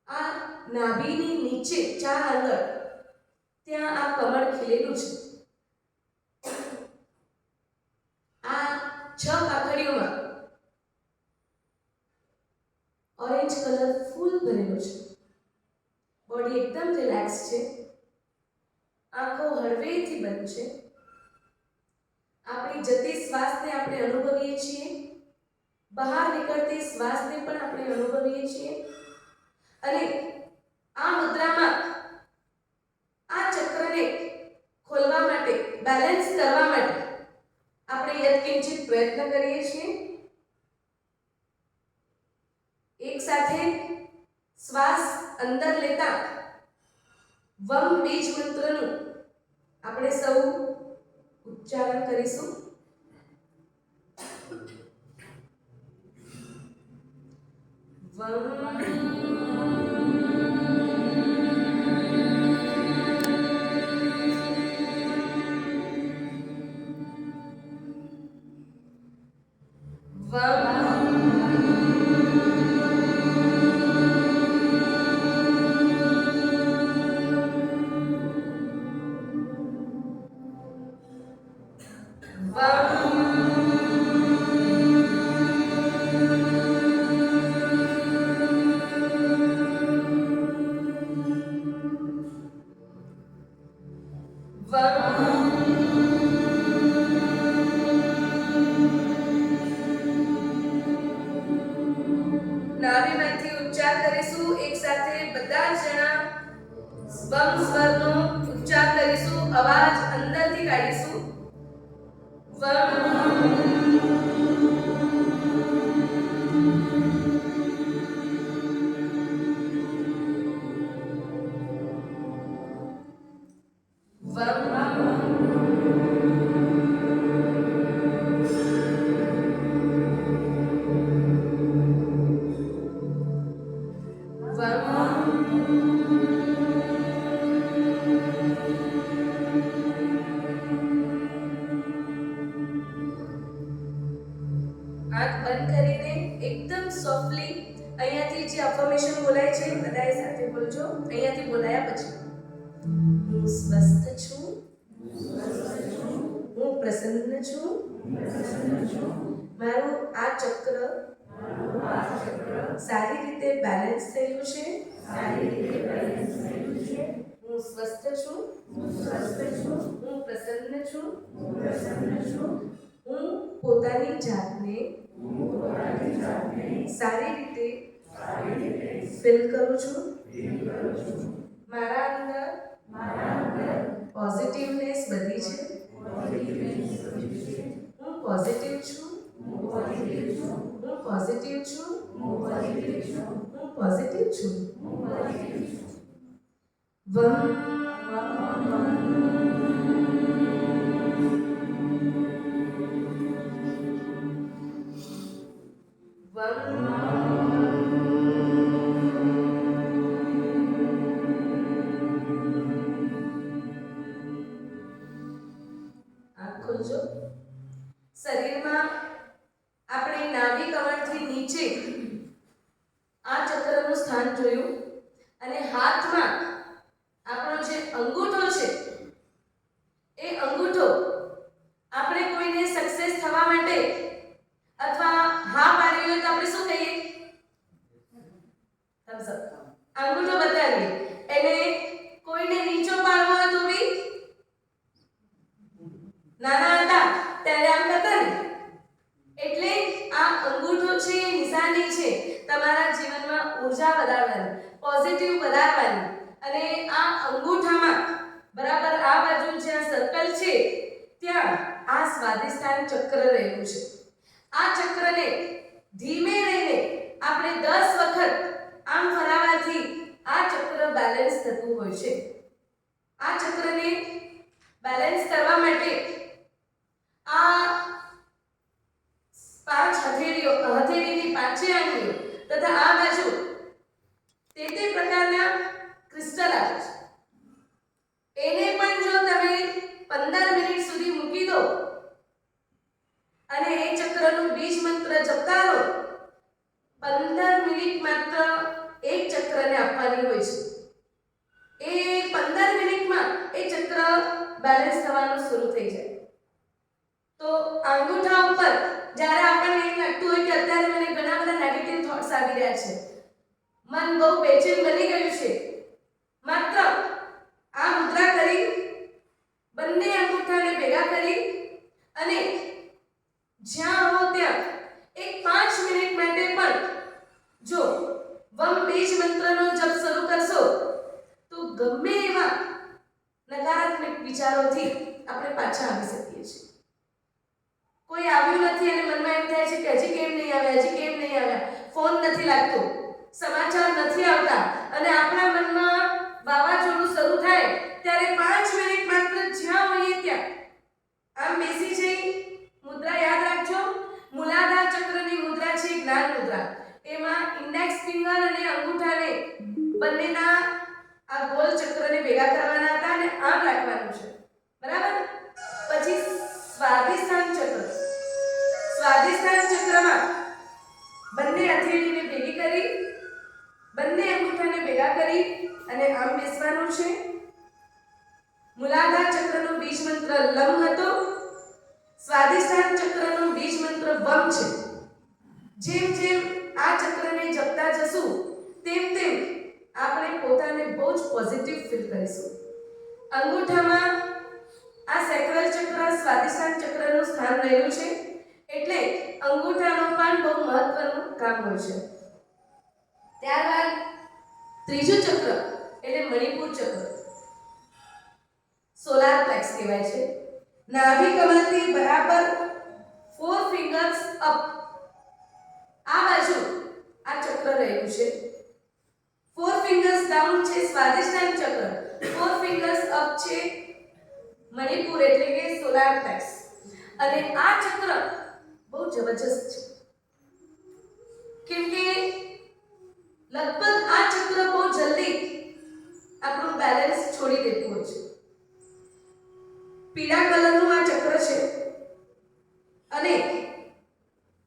આ નાભીની નીચે 4 આંગળ, ત્યાં આ કમળ ખીલેલું છે. આ 6 પાંખડીઓમાં ઓરેન્જ કલર ફૂલ ભરેલો છે. બોડી એકદમ રિલેક્સ છે. આંખો હળવેથી બંધ છે. આપણી જતી શ્વાસને આપણે અનુભવીએ છીએ, બહાર નીકળતી શ્વાસને પણ આપણે અનુભવીએ છીએ. અને આ મુદ્રામાં આ ચક્રને ખોલવા માટે, બેલેન્સ કરવા માટે આપણે યત્કિંચિત પ્રયત્ન કરીએ છીએ. એક સાથે શ્વાસ અંદર લેતા વમ બીજ મંત્રનું આપણે સૌ ઉચ્ચારણ કરીશું. નાભીમાંથી ઉચ્ચાર કરીશું. એક સાથે બધા જ જણા વમ સ્વરનો ઉચ્ચાર કરીશું. અવાજ અંદરથી કાઢીશું. વમ આંખ બંધ કરીને એકદમ સોફ્ટલી અહીંયાથી જે અફર્મેશન બોલાય છે બધાએ સાથે બોલજો. અહીંયાથી બોલાયા પછી હું સ્વસ્થ છું, હું પ્રસન્ન છું, મારું આ ચક્ર સારી રીતે બેલેન્સ થયેલું છે, હું સ્વસ્થ છું, હું પ્રસન્ન છું, હું પોતાની જાતને સારી રીતે ફીલ કરું છું. મારા અંદર પોઝિટિવનેસ બધી છે. હું પોઝિટિવ છું, હું પોઝિટિવ છું, હું પોઝિટિવ છું. ખોલજો. શરીરમાં આપણે નાભી કમળથી નીચે આ ચક્રનું સ્થાન જોયું, અને હાથમાં આપણો જે અંગૂઠો છે એ અંગૂઠો આપણે નાના હતા ત્યારે આમ કરતા ને. એટલે આ અંગૂઠો છે નિશાની છે તમારા જીવનમાં ઊર્જા વધારવાની, પોઝિટિવ વધારવાની. અને આ અંગૂઠામાં બરાબર આ બાજુ જ્યાં સર્કલ છે ત્યાં આ સ્વાધિષ્ઠાન ચક્ર રહેલું છે. આ ચક્રને ધીમે રહીને આપણે 10 વખત આમ ફરાવાથી આ ચક્ર બેલેન્સ થતું હોય છે. આ ચક્રને બેલેન્સ કરવા માટે આ 5 હથેળીની 5 આંગળીઓ તથા આ બાજુ તે પ્રકારના ક્રિસ્ટલ આવે છે. એને પણ જો તમે 15 મિનિટ સુધી મૂકી દો અને એ ચક્રનું બીજ મંત્ર જપતા રહો, 15 મિનિટ માત્ર એક ચક્રને આપવાની હોય છે. એ 15 મિનિટમાં એ ચક્ર બેલેન્સ થવાનું શરૂ થઈ જાય. તો અંગૂઠા ઉપર જ્યારે આપણને એમ લાગતું હોય કે અત્યારે મને ઘણા બધા નેગેટિવ થોટ્સ આવી રહ્યા છે, મન બહુ બેચેન બની ગયું છે, માત્ર આ મુદ્રા કરી બંને અંગૂઠાને ભેગા કરી અને જ્યાં હો ત્યાં એક 5 મિનિટ માટે પણ જો વમ બીજ મંત્રનો જપ શરૂ કરશો તો ગમે એવા નકારાત્મક વિચારોથી આપણે પાછા આવી શકીએ છીએ. કોઈ આવ્યું નથી અને મનમાં એમ થાય છે કે હજી કેમ નહીં આવ્યા, ફોન નથી લાગતો, સમાચાર નથી આવતા અને આપણા મનમાં વાવાઝોડું શરૂ થાય ત્યારે 5 મિનિટ માત્ર જ્યાં હોઈએ ત્યાં આમ બેસી જઈ મુદ્રા યાદ રાખજો. મૂલાધાર ચક્રની મુદ્રા છે જ્ઞાન મુદ્રા. એમાં ઇન્ડેક્સ ફિંગર અને અંગૂઠાને બંનેના આ ગોલ ચક્રને ભેગા કરવાના હતા અને આમ રાખવાનું છે. બરાબર. પછી સ્વાધિષ્ઠાન ચક્ર. સ્વાધિષ્ઠાન ચક્રમાં બંને હથેળીને ભેગી કરી બંને અંગૂઠાને ભેગા કરી અને આમ બેસવાનું છે. મૂલાધાર ચક્રનો બીજ મંત્ર લમ હતો, સ્વાધિષ્ઠાન ચક્રનો બીજ મંત્ર વમ છે. જેમ જેમ આ ચક્રને જપતા જશું તેમ તેમ આપણે પોતાને બહુ જ પોઝિટિવ ફીલ કરીશું. અંગૂઠામાં આ સેક્રલ ચક્ર સ્વાધિષ્ઠાન ચક્રનું સ્થાન રહેલું છે એટલે અંગૂઠાનું પણ બહુ મહત્વનું કામ હોય છે. ત્યારબાદ ત્રીજું ચક્ર એટલે મણિપુર ચક્ર, સોલાર પ્લેક્સ કહેવાય છે. નાભિ કમલથી બરાબર 4 ફિંગર્સ અપ આ બાજુ આ ચક્ર રહેલું છે. 4 ફિંગર્સ ડાઉન છે સ્વાધિષ્ઠાન ચક્ર, 4 ફિંગર્સ અપ છે મણિપુર એટલે કે સોલાર પ્લેક્સ. અને આ ચક્ર બહુ જબરજસ્ત છે કેમ કે લગભગ આ ચક્ર બહુ જલ્દી આપણું બેલેન્સ છોડી દેતું હોય છે. પીળા કલરનું આ ચક્ર છે અને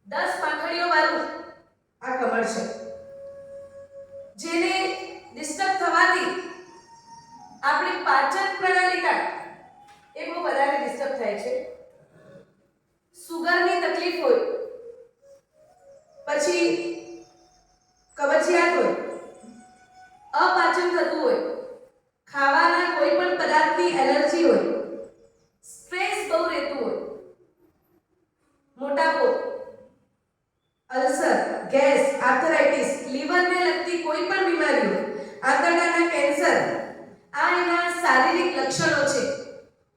10 પાંખડીઓ વાળું આ કમળ છે, જેને ડિસ્ટર્બ થવાથી આપણી પાચન પ્રણાલિકા એ બહુ વધારે ડિસ્ટર્બ થાય છે. સુગરની તકલીફ હોય, પછી કબજિયાત હોય, અપાચન થતું હોય, ખાવાના કોઈ પણ પદાર્થની એલર્જી હોય, સ્ટ્રેસ બહુ રહેતું હોય, મોટાપો, અલ્સર, ગેસ, આર્થરાઇટિસ, લીવરને લગતી કોઈ પણ બીમારીઓ, આંતરડાના કેન્સર, આ એના શારીરિક લક્ષણો છે.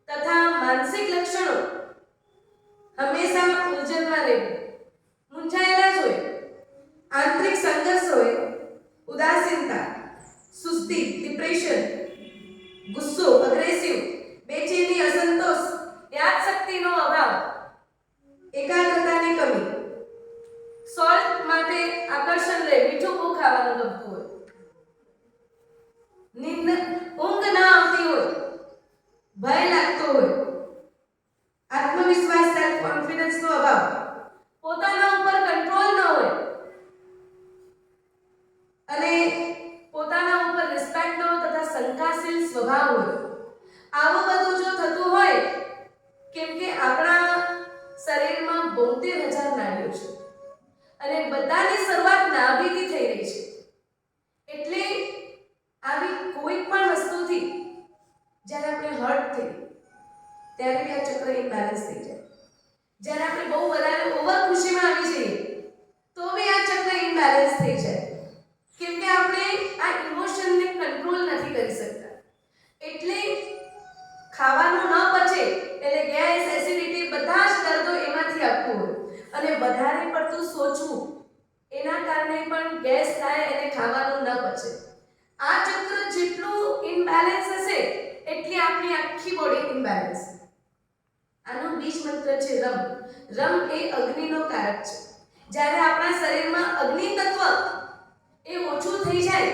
તથા માનસિક લક્ષણો હંમેશા ઉલઝનમાં રહેવું, મૂંઝાયેલા જ હોય, આંતરિક સંઘર્ષ હોય, ઉદાસીનતા, સુસ્તી, ડિપ્રેશન, ગુસ્સો, અગ્રેસિવ, બેચેની, અસંતોષ, યાદશક્તિનો અભાવ, એકાગ્રતાની કમી, સોલ્ટ માટે આકર્ષણ રહે, મીઠું બહુ ખાવાનું ગમતું હોય, ઊંઘ ના આવતી હોય, ભય લાગતો હોય, આત્મવિશ્વાસ સેલ્ફ કોન્ફિડન્સનો અભાવ, પોતાના ઉપર કંટ્રોલ ન હોય અને પોતાના ઉપર રિસ્પેક્ટનો તથા શંકાશીલ સ્વભાવ હોય, આવું બધું જો થતું હોય કેમ કે આપણા શરીરમાં 72,000 નાડીઓ છે અને બધાની શરૂઆત નાભીથી થઈ રહી છે. એટલે આવી કોઈ પણ વસ્તુથી જ્યારે આપણે હર્ટ થઈ ત્યારે ત્યારે બી આ ચક્ર ઇમ્બેલેન્સ થઈ જાય. જ્યારે આપણે બહુ વધારે ઓવર ખુશીમાં આવી જઈએ તો બી આ ચક્ર ઇમ્બેલેન્સ થઈ જાય, કેમ કે આપણે આ ઇમોશનને કંટ્રોલ નથી કરી શકતા. એટલે ખાવાનું ન પચે એટલે ગેસ, એસિડિટી બધા જ દર્દો એમાંથી આવતું હોય, અને વધારે પડતું સોચવું એના કારણે પણ ગેસ થાય અને ખાવાનું ન પચે. આ ચક્ર જેટલું ઇમ્બેલેન્સ હશે એટલી આપણી આખી બોડી ઇમ્બેલેન્સ. આનો બીજ મંત્ર છે રમ. રમ એ અગ્નિનો કારક છે. જ્યારે આપણા શરીરમાં અગ્નિ તત્વ એ ઓછું થઈ જાય,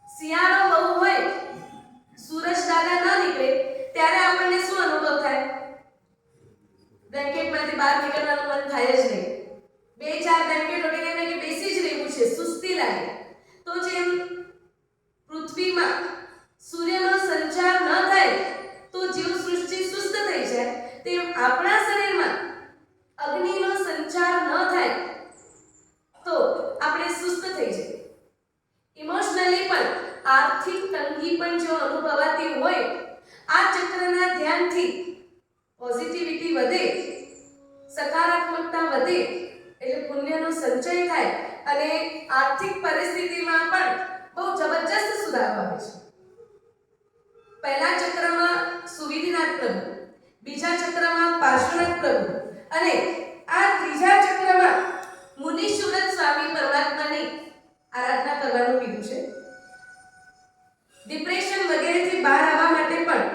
શિયાળો બહુ હોય, સૂરજ દાદા ન નીકળે, ત્યારે આપણને શું અનુભવ થાય? બ્લેન્કેટમાંથી બહાર નીકળવાનું મન થાય જ નહીં. બે ચાર બ્લેન્કેટ ઓઢીને કે બેસી જ રહેવું છે, સુસ્તી લાગે. તો જેમ પૃથ્વીમાં સૂર્યનો સંચાર ન થાય તો જીવસૃષ્ટિ સુસ્ત થઈ જાય, તેમ આપણા શરીરમાં અગ્નિનો સંચાર ન થાય તો આપણે સુસ્ત થઈ જઈએ. ઇમોશનલી પણ આર્થિક તંગી પણ જો અનુભવાતી હોય, આ ચક્રના ધ્યાનથી પોઝિટિવિટી વધે, સકારાત્મકતા વધે, એટલે પુણ્યનો સંચય થાય અને આર્થિક પરિસ્થિતિમાં પણ બહુ જબરજસ્ત સુધારો આવે છે. પહેલા ચક્રમાં સુવિધિનાથ પ્રભુ, બીજા ચક્રમાં પાર્શ્વનાથ પ્રભુ અને આ ત્રીજા ચક્રમાં મુનિશુરત સ્વામી પરમાત્માની આરાધના કરવાનું કીધું છે. ડિપ્રેશન વગેરેથી બહાર આવવા માટે પણ.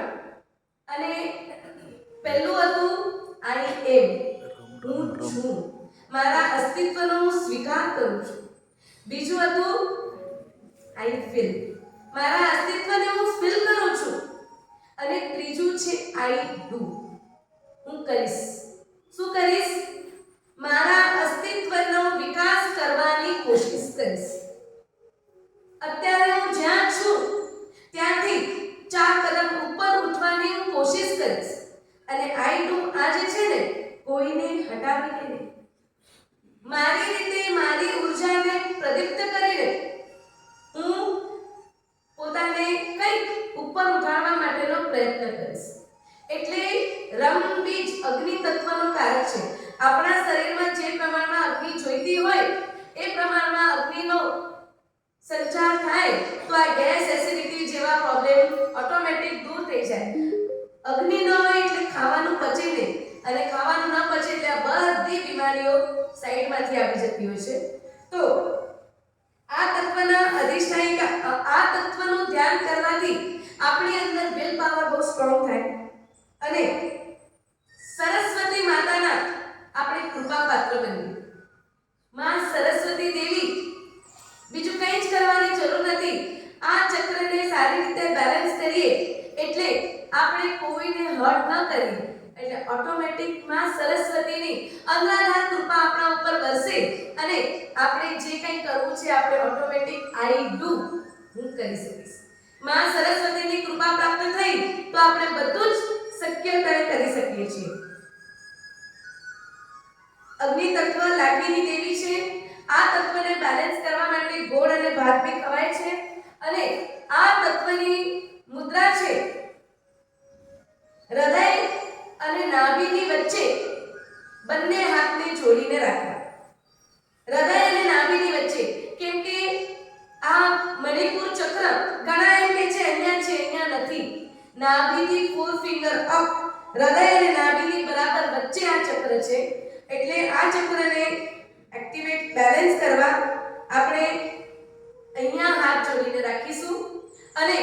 અને પહેલું હતું આઈ એમ, હું છું, મારા અસ્તિત્વનો હું સ્વીકાર કરું છું. બીજું હતું આઈ ફીલ, મારા અસ્તિત્વને હું ફીલ કરું છું. અને ત્રીજું છે આઈ ડુ, હું કરીશ. શું કરીશ? મારા અસ્તિત્વનો વિકાસ કરવાની કોશિશ કરીશ. અત્યારે હું જ્યાં છું ત્યાંથી 4 કદમ ઉપર ઉઠવાની હું કોશિશ કરીશ. અને આઈ ડુ આ જે છે ને, કોઈને હટાવીને નહીં, મારી રીતે મારી ઉર્જાને પ્રદીપ્ત કરીને હું પોતાને કંઈક ઉપર ઉઠાડવા માટેનો પ્રયત્ન કરીશ. એટલે રમ બીજ અગ્નિ તત્વનો કારક છે. આપણા શરીરમાં જે પ્રમાણમાં અગ્નિ જોઈતી હોય એ પ્રમાણમાં અગ્નિનો સંચાર થાય તો આ ગેસ, એસિડિટી જેવા પ્રોબ્લેમ ઓટોમેટિક દૂર થઈ જાય. અગ્નિ ન હોય એટલે ખાવાનું પચે નહીં, અને ખાવાનું ન પચે એટલે આ બધી બીમારીઓ સાઈડમાંથી આવી જતી હોય છે. તો આ તત્વના અધિષ્ઠાયિકા, આ તત્વનું ધ્યાન કરવાથી આપણી અંદર વિલ પાવર બહુ સ્ટ્રોંગ થાય અને સરસ્વતી માતાના આપણે કૃપા પાત્ર બનીએ. માં સરસ્વતી દેવી, બીજું કંઈ જ કરવાની જરૂર નથી. આ ચક્રને સારી રીતે બેલેન્સ કરીએ એટલે આપણે કોઈને હર્ટ ન કરીએ, એટલે ઓટોમેટિક માં સરસ્વતીની અનરાધાર કૃપા આપણા ઉપર વરસે અને આપણે જે કંઈ કરવું છે આપણે ઓટોમેટિક આઈ ડુ, હું કરી શકીશ. માં સરસ્વતીની કૃપા પ્રાપ્ત થઈ તો આપણે બધું જ શક્યતાએ કરી શકીએ છીએ. અગ્નિ તત્વ લાકડીની દેવી છે. આ તત્વને બેલેન્સ કરવા માટે ગોળ અને ભાત બી ખવાય છે. અને આ તત્વની મુદ્રા છે હૃદય અને નાભિની વચ્ચે બંને હાથને જોડીને રાખવા. હૃદય અને નાભિની વચ્ચે, કેમ કે આ મણિપુર ચક્ર ઘણા એમ કે છે અહીંયા છે, અહીંયા નથી. નાભિથી 4 ફિંગર અપ, હૃદય અને નાભિની બરાબર વચ્ચે આ ચક્ર છે. એટલે આ ચક્રને એક્ટિવેટ, બેલેન્સ કરવા આપણે અહીંયા હાથ જોડીને રાખીશું અને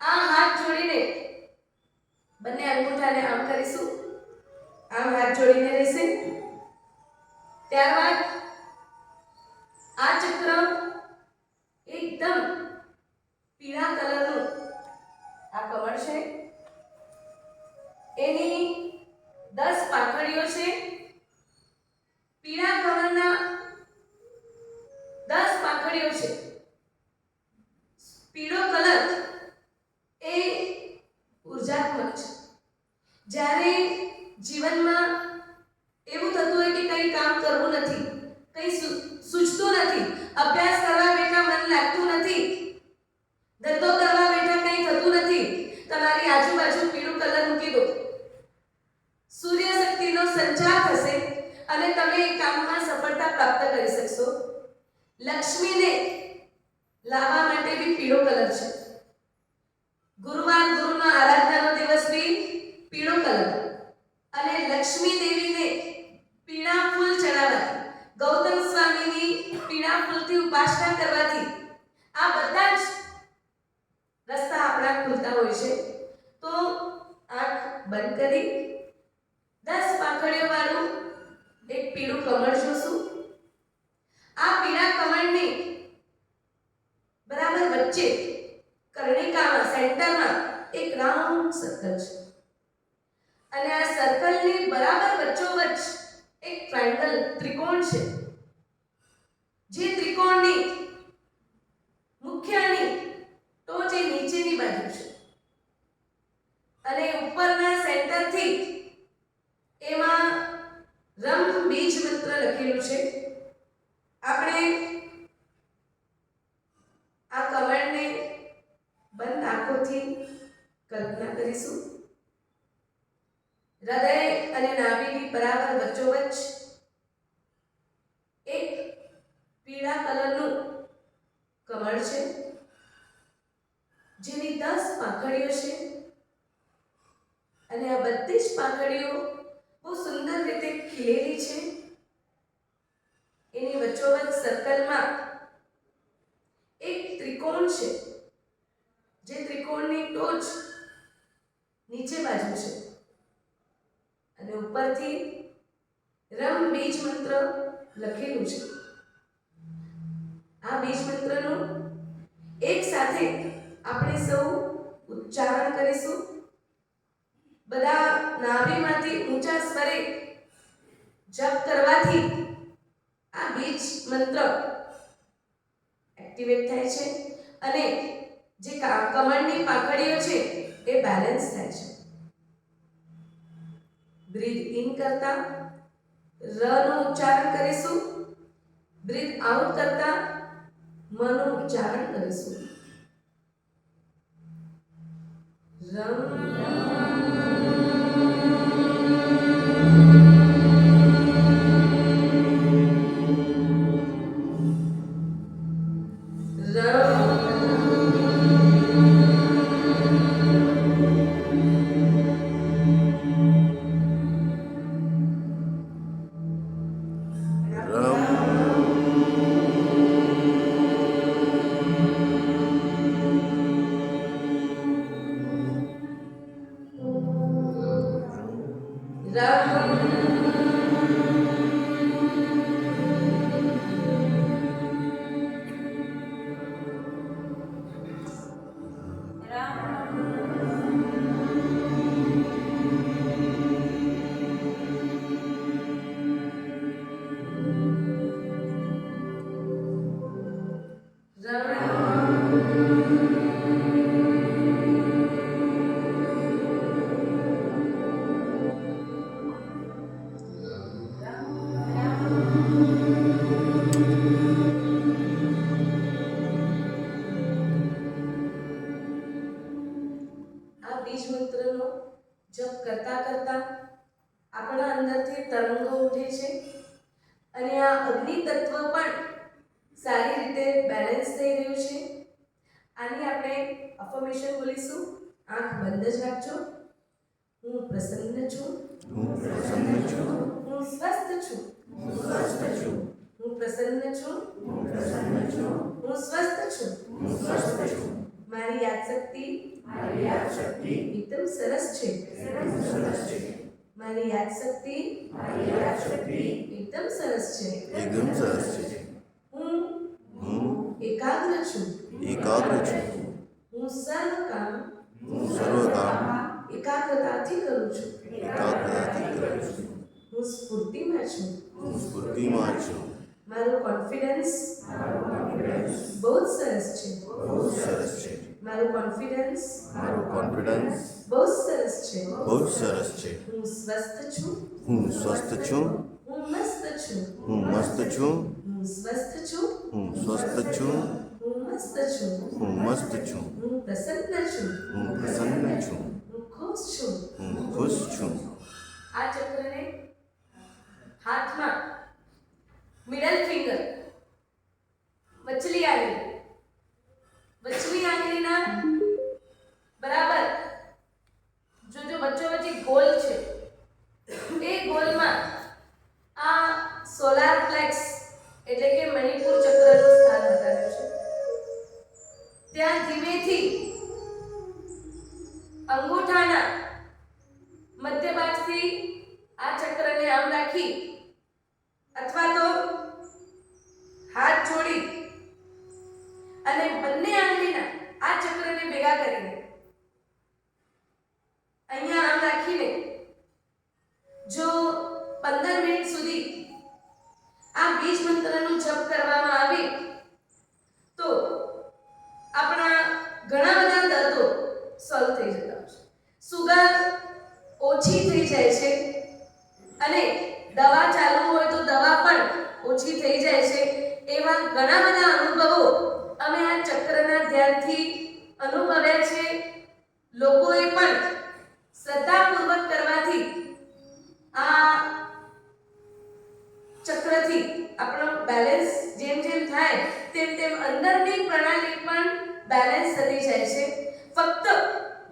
આ હાથ જોડીને બંને અંગૂઠાને આમ કરીશું, આમ હાથ જોડીને રહેશે. ત્યારબાદ આ ચક્ર એકદમ પીળા કલરનું આ કમળ છે, એની 10 પાંખડીઓ છે. પીળા કમળના 10 પાંખડીઓ છે. પીળો કલર એ ઉર્જાત્મક છે. જ્યારે જીવનમાં એવું થતું હોય કે કંઈ કામ કરવું નથી, કંઈ સૂચતું નથી, અભ્યાસ કરવા બેઠા મન લાગતું નથી, ધંધો કરવા બેઠા કંઈ થતું નથી, તમારી આજુબાજુ પીળું કલર મૂકી કરી 10 પાંખડીઓ વાળું એક પીળું કમળ જોશું. આ પીળા કમળની બરાબર વચ્ચે કર્ણિકામાં સેન્ટરમાં એક રાઉન્ડ સર્કલ છે અને આ સર્કલની બરાબર વચ્ચોવચ્ચ એક ટ્રાયેંગલ ત્રિકોણ છે. જે ત્રિકોણની મુખ્યની ટોચ એ નીચેની બાજુ છે અને ઉપરના સેન્ટરથી એમાં રમ બીજ મંત્ર લખેલું છે. આપણે આ કમળને બંધ આંખોથી કલ્પના કરીશું. હૃદય અને નાભીની બરાબર વચ્ચોવચ્ચ એક પીળા કલરનું કમળ છે જેની 10 પાંખડીઓ છે અને આ બધી જ પાંખડીઓ બહુ સુંદર રીતે ખીલેલી છે. એની વચ્ચોવચ્ચ સર્કલમાં એક ત્રિકોણ છે જે ત્રિકોણની ટોચ નીચે બાજુ છે અને ઉપરથી રમ બીજ મંત્ર લખેલું છે. આ બીજ મંત્રનું એક સાથે આપણે સૌ ઉચ્ચારણ કરીશું. બધા નાભીમાંથી ઊંચા સ્વરે જપ કરવાથી આ બીજ મંત્ર એક્ટિવેટ થાય છે અને જે કમળની પાંખડીઓ છે એ બેલેન્સ થાય છે. બ્રીથ ઇન કરતા ર નું ઉચ્ચારણ કરીશું. બ્રીથ આઉટ કરતા મ નું ઉચ્ચારણ કરીશું. જપ કરતા કરતા આપણા અંદરથી તરંગો ઉઠે છે અને આ અગ્નિ તત્વ પણ સારી રીતે બેલેન્સ થઈ રહ્યું છે. આની આપણે અફર્મેશન બોલીશું. આંખ બંધ જ રાખજો. હું પ્રસન્ન છું. હું પ્રસન્ન છું. હું સ્વસ્થ છું. હું સ્વસ્થ છું. હું પ્રસન્ન છું. હું પ્રસન્ન છું. હું સ્વસ્થ છું. હું સ્વસ્થ છું. મારી યાદશક્તિ એકદમ સરસ છે. મારી યાદશક્તિ એકદમ સરસ છે. હું એકાગ્ર છું. હું સર્વ કામ એકાગ્રતાથી કરું છું. હું સ્ફૂર્તિમાં છું. મારો કોન્ફિડન્સ બહુ જ સરસ છે. મારો કોન્ફિડન્સ બહુ જ સરસ છે. હું સ્વસ્થ છું. હું મસ્ત છું. હું સ્વસ્થ છું. હું મસ્ત છું. હું પ્રસન્ન છું. હું ખુશ છું. આ ચક્રને હાથમાં મિડલ ફિંગર વચલી આંગળીના બરાબર જો વચ્ચે ગોલ છે એ ગોલમાં આ સોલાર પ્લેક્સ એટલે કે મણિપુર ચક્રનું સ્થાન બતાવ્યું છે. ત્યાં ધીમેથી અંગૂઠાના મધ્ય હાથથી આ ચક્રને આમ રાખી અથવા તો હાથ જોડી અને બંને આંગળીના આ ચક્રને ભેગા કરીને અહીંયા આમ રાખીને જો 15 મિનિટ સુધી આ બીજ મંત્રનો જપ કરવામાં આવે તો આપણા ઘણા બધા દર્દો સોલ્વ થઈ જતા હોય છે. સુગર ઓછી થઈ જાય છે અને દવા ચાલુ હોય તો દવા પણ ઓછી થઈ જાય છે. એવા ઘણા બધા અનુભવો અમે આ ચક્રના ધ્યાનથી અનુભવ્યા છે. લોકોએ પણ શ્રદ્ધાપૂર્વક કરવાથી આ ચક્રથી આપણો બેલેન્સ જેમ જેમ થાય તેમ તેમ અંદરની પ્રણાલી પણ બેલેન્સ થતી જાય છે. ફક્ત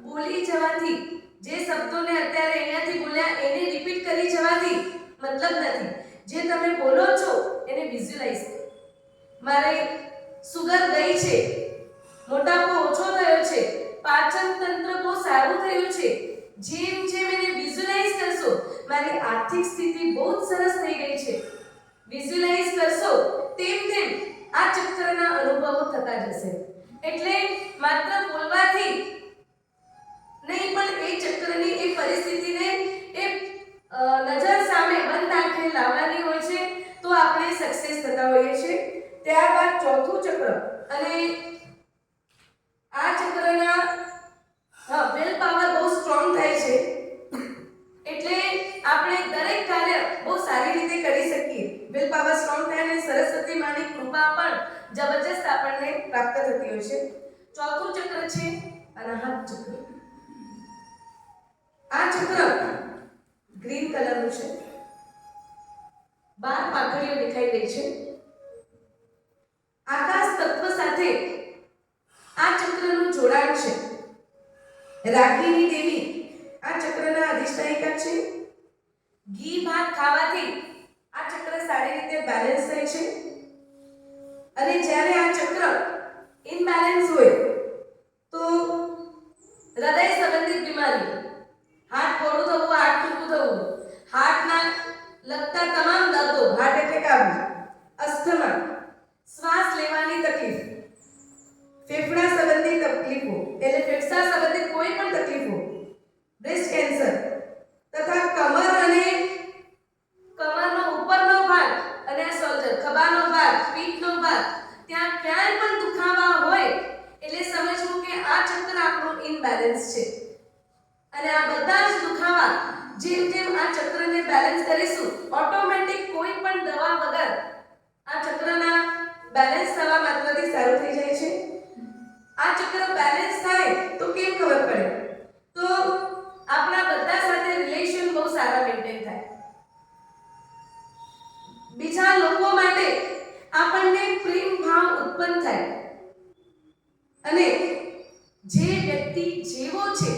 બોલી જવાથી જે શબ્દોને અત્યારે અહીંયાથી બોલ્યા એને રિપીટ કરી જવાથી મતલબ નથી. જે તમે બોલો છો એને વિઝ્યુઅલાઇઝ કરો. મારે સુગર ગઈ છે, મોટાપો ઓછો થયો છે, પાચન તંત્ર બહુ સારું થયું છે. જેમ જેમ એને વિઝ્યુઅલાઇઝ કરશો મારી આર્થિક સ્થિતિ બહુ સરસ થઈ ગઈ છે, વિઝ્યુઅલાઇઝ કરશો તેમ તેમ આ ચક્રના અનુભવો થતા જશે. એટલે માત્ર બોલવાથી નહીં પણ એ ચક્રની એ પરિસ્થિતિને એ નજર સામે બંધ આંખે લાવવાની હોય છે તો આપણે સક્સેસ થતા હોઈએ છીએ. ત્યારબાદ ચોથું ચક્ર અને આ ચક્રના વિલ પાવર બહુ સ્ટ્રોંગ થાય છે એટલે આપણે દરેક કાર્ય બહુ સારી રીતે કરી શકીએ. વિલ પાવર સ્ટ્રોંગ થાય અને સરસ્વતી માની કૃપા પણ જબરજસ્ત આપણને પ્રાપ્ત થતી હોય છે. ચોથું ચક્ર છે અનાહત ચક્ર. આ ચક્ર ગ્રીન કલરનું છે, 12 પાંખડીઓ દેખાઈ રહી છે. આકાશ તત્વ સાથે આ ચક્રનું જોડાણ છે. રાગીની દેવી આ ચક્રના અધિષ્ઠાયિકા છે. ઘી ભાત ખાવાથી આ ચક્ર સારી રીતે બેલેન્સ થાય છે અને જ્યારે આ ચક્ર ઇનબેલેન્સ હોય તો હૃદય સંબંધિત બીમારી, હાર્ટ ફોડું થવું, હાર્ટ ટૂંકું થવું, હાર્ટના લગતા તમામ દર્દો, હાર્ટ એટેક આવવું, અસ્થમા, શ્વાસ લેવાની તકલીફ, ફેફડા સંબંધિત તકલીફો એટલે ફેફસા સંબંધિત કોઈ પણ તકલીફો, બ્રેસ્ટ કેન્સર તથા કમર અને કમરનો ઉપરનો ભાગ અને આ શોલ્ડર, ખભાનો ભાગ, પીઠનો ભાગ, ત્યાં ક્યાંય પણ દુખાવા હોય એટલે સમજવું કે આ ચક્ર આપણું ઇનબેલેન્સ છે. અને આ બધા જ દુખાવા જેમ જેમ આ ચક્રને બેલેન્સ કરીશું ઓટોમેટિક કોઈ પણ દવા વગર આ ચક્રના બેલેન્સ થવા માત્રથી સારું થઈ જાય છે. આ ચક્ર બેલેન્સ થાય તો કેમ ખબર પડે? તો આપણા બધા સાથે રિલેશન બહુ સારા મેન્ટેન થાય. બીજા લોકો માટે આપણને પ્રેમ ભાવ ઉત્પન્ન થાય અને જે વ્યક્તિ જેવો છે,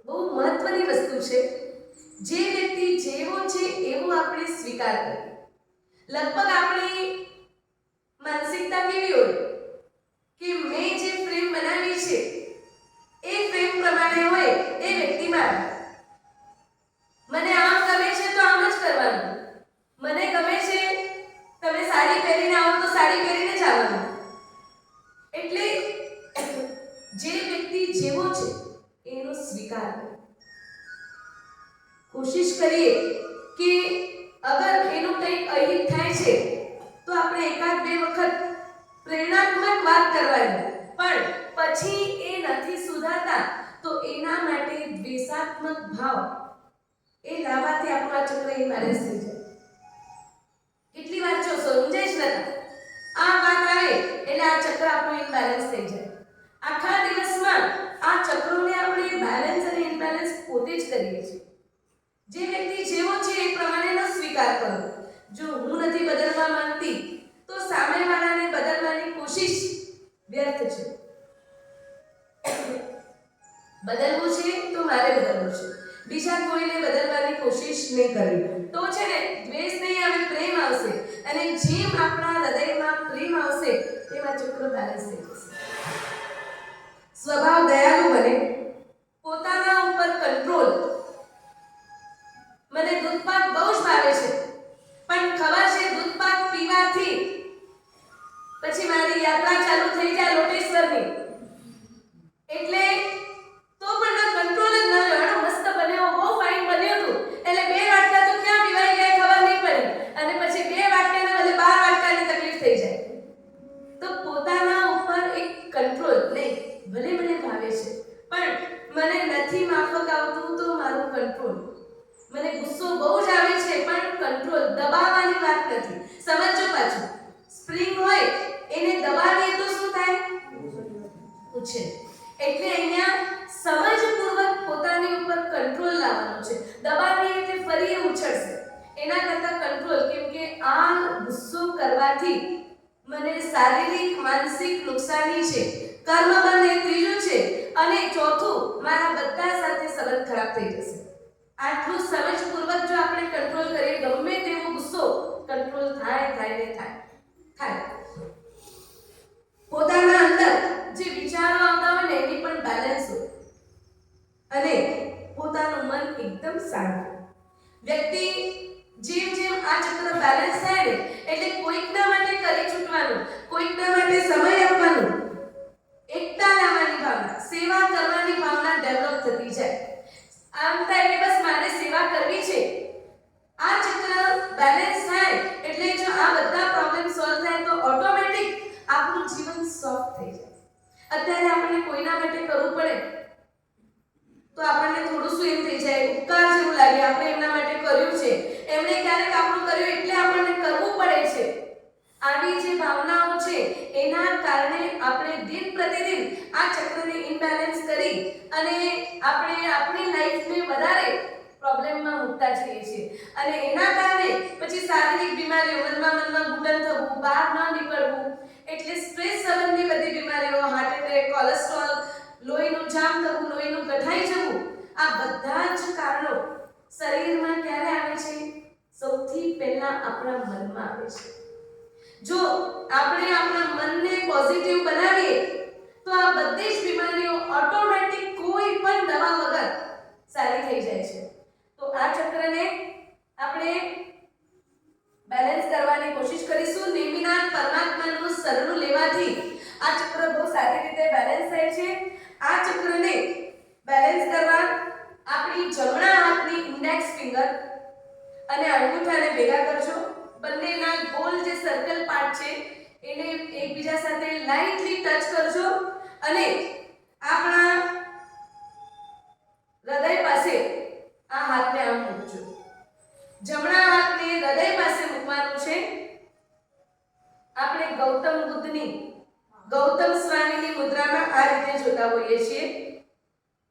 બહુ મહત્વની વસ્તુ છે, જે વ્યક્તિ જેવો છે એવો આપણે સ્વીકાર કરીએ. લગભગ આપણી માનસિકતા કેવી હોય કે મેં જે ફ્રેમ બનાવી છે એ ફ્રેમ પ્રમાણે હોય એ વ્યક્તિમાં મને આમ ગમે છે તો આમ જ કરવાનું, મને ગમે છે તમે સાડી પહેરીને આવો તો સાડી પહેરીને જ આવવાનું. એટલે જે વ્યક્તિ જેવો છે એનો સ્વીકાર કરો. કોશિશ કરીએ કે અગર એનું કંઈક અહિત થાય છે તો આપણે એકાદ બે વખત પ્રેરણાત્મક વાત કરવાની, પણ પછી એ નથી સુધારતા તો એના માટે દ્વેષાત્મક ભાવ એ લાવવાથી આપણું આ ચક્ર ઇમ્બેલેન્સ થઈ જાય. કેટલી વાર જો સમજાય જ નતા આ વાત આવે એટલે આ ચક્ર આપણું ઇમ્બેલેન્સ થઈ જાય. આખા દિવસમાં આ ચક્રોને આપણે બેલેન્સ અને ઇમ્બેલેન્સ પોતે જ કરીએ છીએ. જે વ્યક્તિ જેવો છે એ પ્રમાણેનો સ્વીકાર કરો. જો હું નથી બદલવા માંગતી તો સામેવાળાને બદલવાની કોશિશ વ્યર્થ છે. બદલવું છે તો મારે બદલવું છે, બીજા કોઈને બદલવાની કોશિશ નહીં કરવી. તો છે ને દ્વેષ નહીં આવે, પ્રેમ આવશે અને જેમ આપણા હૃદયમાં પ્રેમ આવશે તેમાં ચક્ર બેલેન્સ થઈ જશે. સ્વભાવ દયાળુ બને, પોતાના ઉપર કંટ્રોલ કંટ્રોલ. મને ગુસ્સો બહુ જ આવે છે પણ કંટ્રોલ, દબાવવાની વાત નથી. સમજો પાછું, સ્પ્રિંગ હોય એને દબાવીએ તો શું થાય? ઉછળે. એટલે અહીંયા સમજપૂર્વક પોતાની ઉપર કંટ્રોલ લાવવાનો છે. દબાવીએ એટલે ફરી એ ઉછળશે. એના કરતા કંટ્રોલ, કેમ કે આ ગુસ્સો કરવાથી મને શારીરિક માનસિક નુકસાની છે, કર્મ બંધ એ ત્રીજું છે, અને ચોથું મારા બધા સાથે સંબંધ ખરાબ થઈ જશે. આટલું સમજપૂર્વક જો આપણે કંટ્રોલ કરીએ, ગમે તેવો ગુસ્સો કંટ્રોલ થાય. પોતાના અંદર જે વિચારો આવતા હોય ને એની પણ બેલેન્સ હોય અને પોતાનું મન એકદમ શાંત. વ્યક્તિ જેમ આ ચક્ર બેલેન્સ થાય ને એટલે કોઈકના માટે કરી છૂટવાનું, કોઈકના માટે સમય આપવાનું, એકતા લાવવાની ભાવના, સેવા કરવાની ભાવના ડેવલપ થતી જાય. આમ થાય કે બસ મારે સેવા કરવી છે. આ ચક્ર બેલેન્સ થાય એટલે જો આ બધા પ્રોબ્લેમ સોલ્વ થાય તો ઓટોમેટિક આપણું જીવન સોફ્ટ થઈ જાય. અત્યારે આપણને કોઈના માટે કરવું પડે તો આપણને થોડું શું એમ થઈ જાય, ઉપકાર જેવું લાગે. આપણે એમના માટે કર્યું છે, એમણે ક્યારેક આપણું કર્યું એટલે આપણને કરવું પડે છે. આવી જે ભાવનાઓ છે એના કારણે આપણે દિન પ્રતિદિન આ ચક્રને ઇમ્બેલેન્સ કરી અને આપણે આપણી લાઈફને વધારે પ્રોબ્લેમમાં મૂકતા જઈએ છીએ. અને એના કારણે પછી શારીરિક બીમારીઓ, મનમાં ઘૂંટણ થવું, બહાર ન નીકળવું, એટલે સ્ટ્રેસ સંબંધી બધી બીમારીઓ, હાર્ટ એટેક, કોલેસ્ટ્રોલ, લોહીનું જામ થવું, લોહીનું ગઠાઈ જવું, આ બધા જ કારણો શરીરમાં ક્યારે આવે છે? સૌથી પહેલા આપણા મનમાં આવે છે. જો આપણે આપણા મનને પોઝિટિવ બનાવીએ તો આ બધી જ બીમારીઓ ઓટોમેટિક કોઈ પણ દવા વગર સારી થઈ જાય છે. તો આ ચક્રને આપણે બેલેન્સ કરવાની કોશિશ કરીશું. નેમિનાથ પરમાત્માનું શરણું લેવાથી આ ચક્ર બહુ સારી રીતે બેલેન્સ થાય છે. આ ચક્રને બેલેન્સ કરવા આપણી જમણા હાથની ઇન્ડેક્સ ફિંગર અને અંગૂઠાને ભેગા કરજો. બંનેના ગોલ જે સર્કલ પાર્ટ છે એને એકબીજા સાથે લાઇટલી ટચ કરજો અને આપણા હૃદય પાસે આ હાથને આમ મૂકજો. જમણા હાથને હૃદય પાસે મૂકવાનું છે. આપણે ગૌતમ બુદ્ધની, ગૌતમ સ્વામીની મુદ્રામાં આ રીતે જોતા હોઈએ છીએ.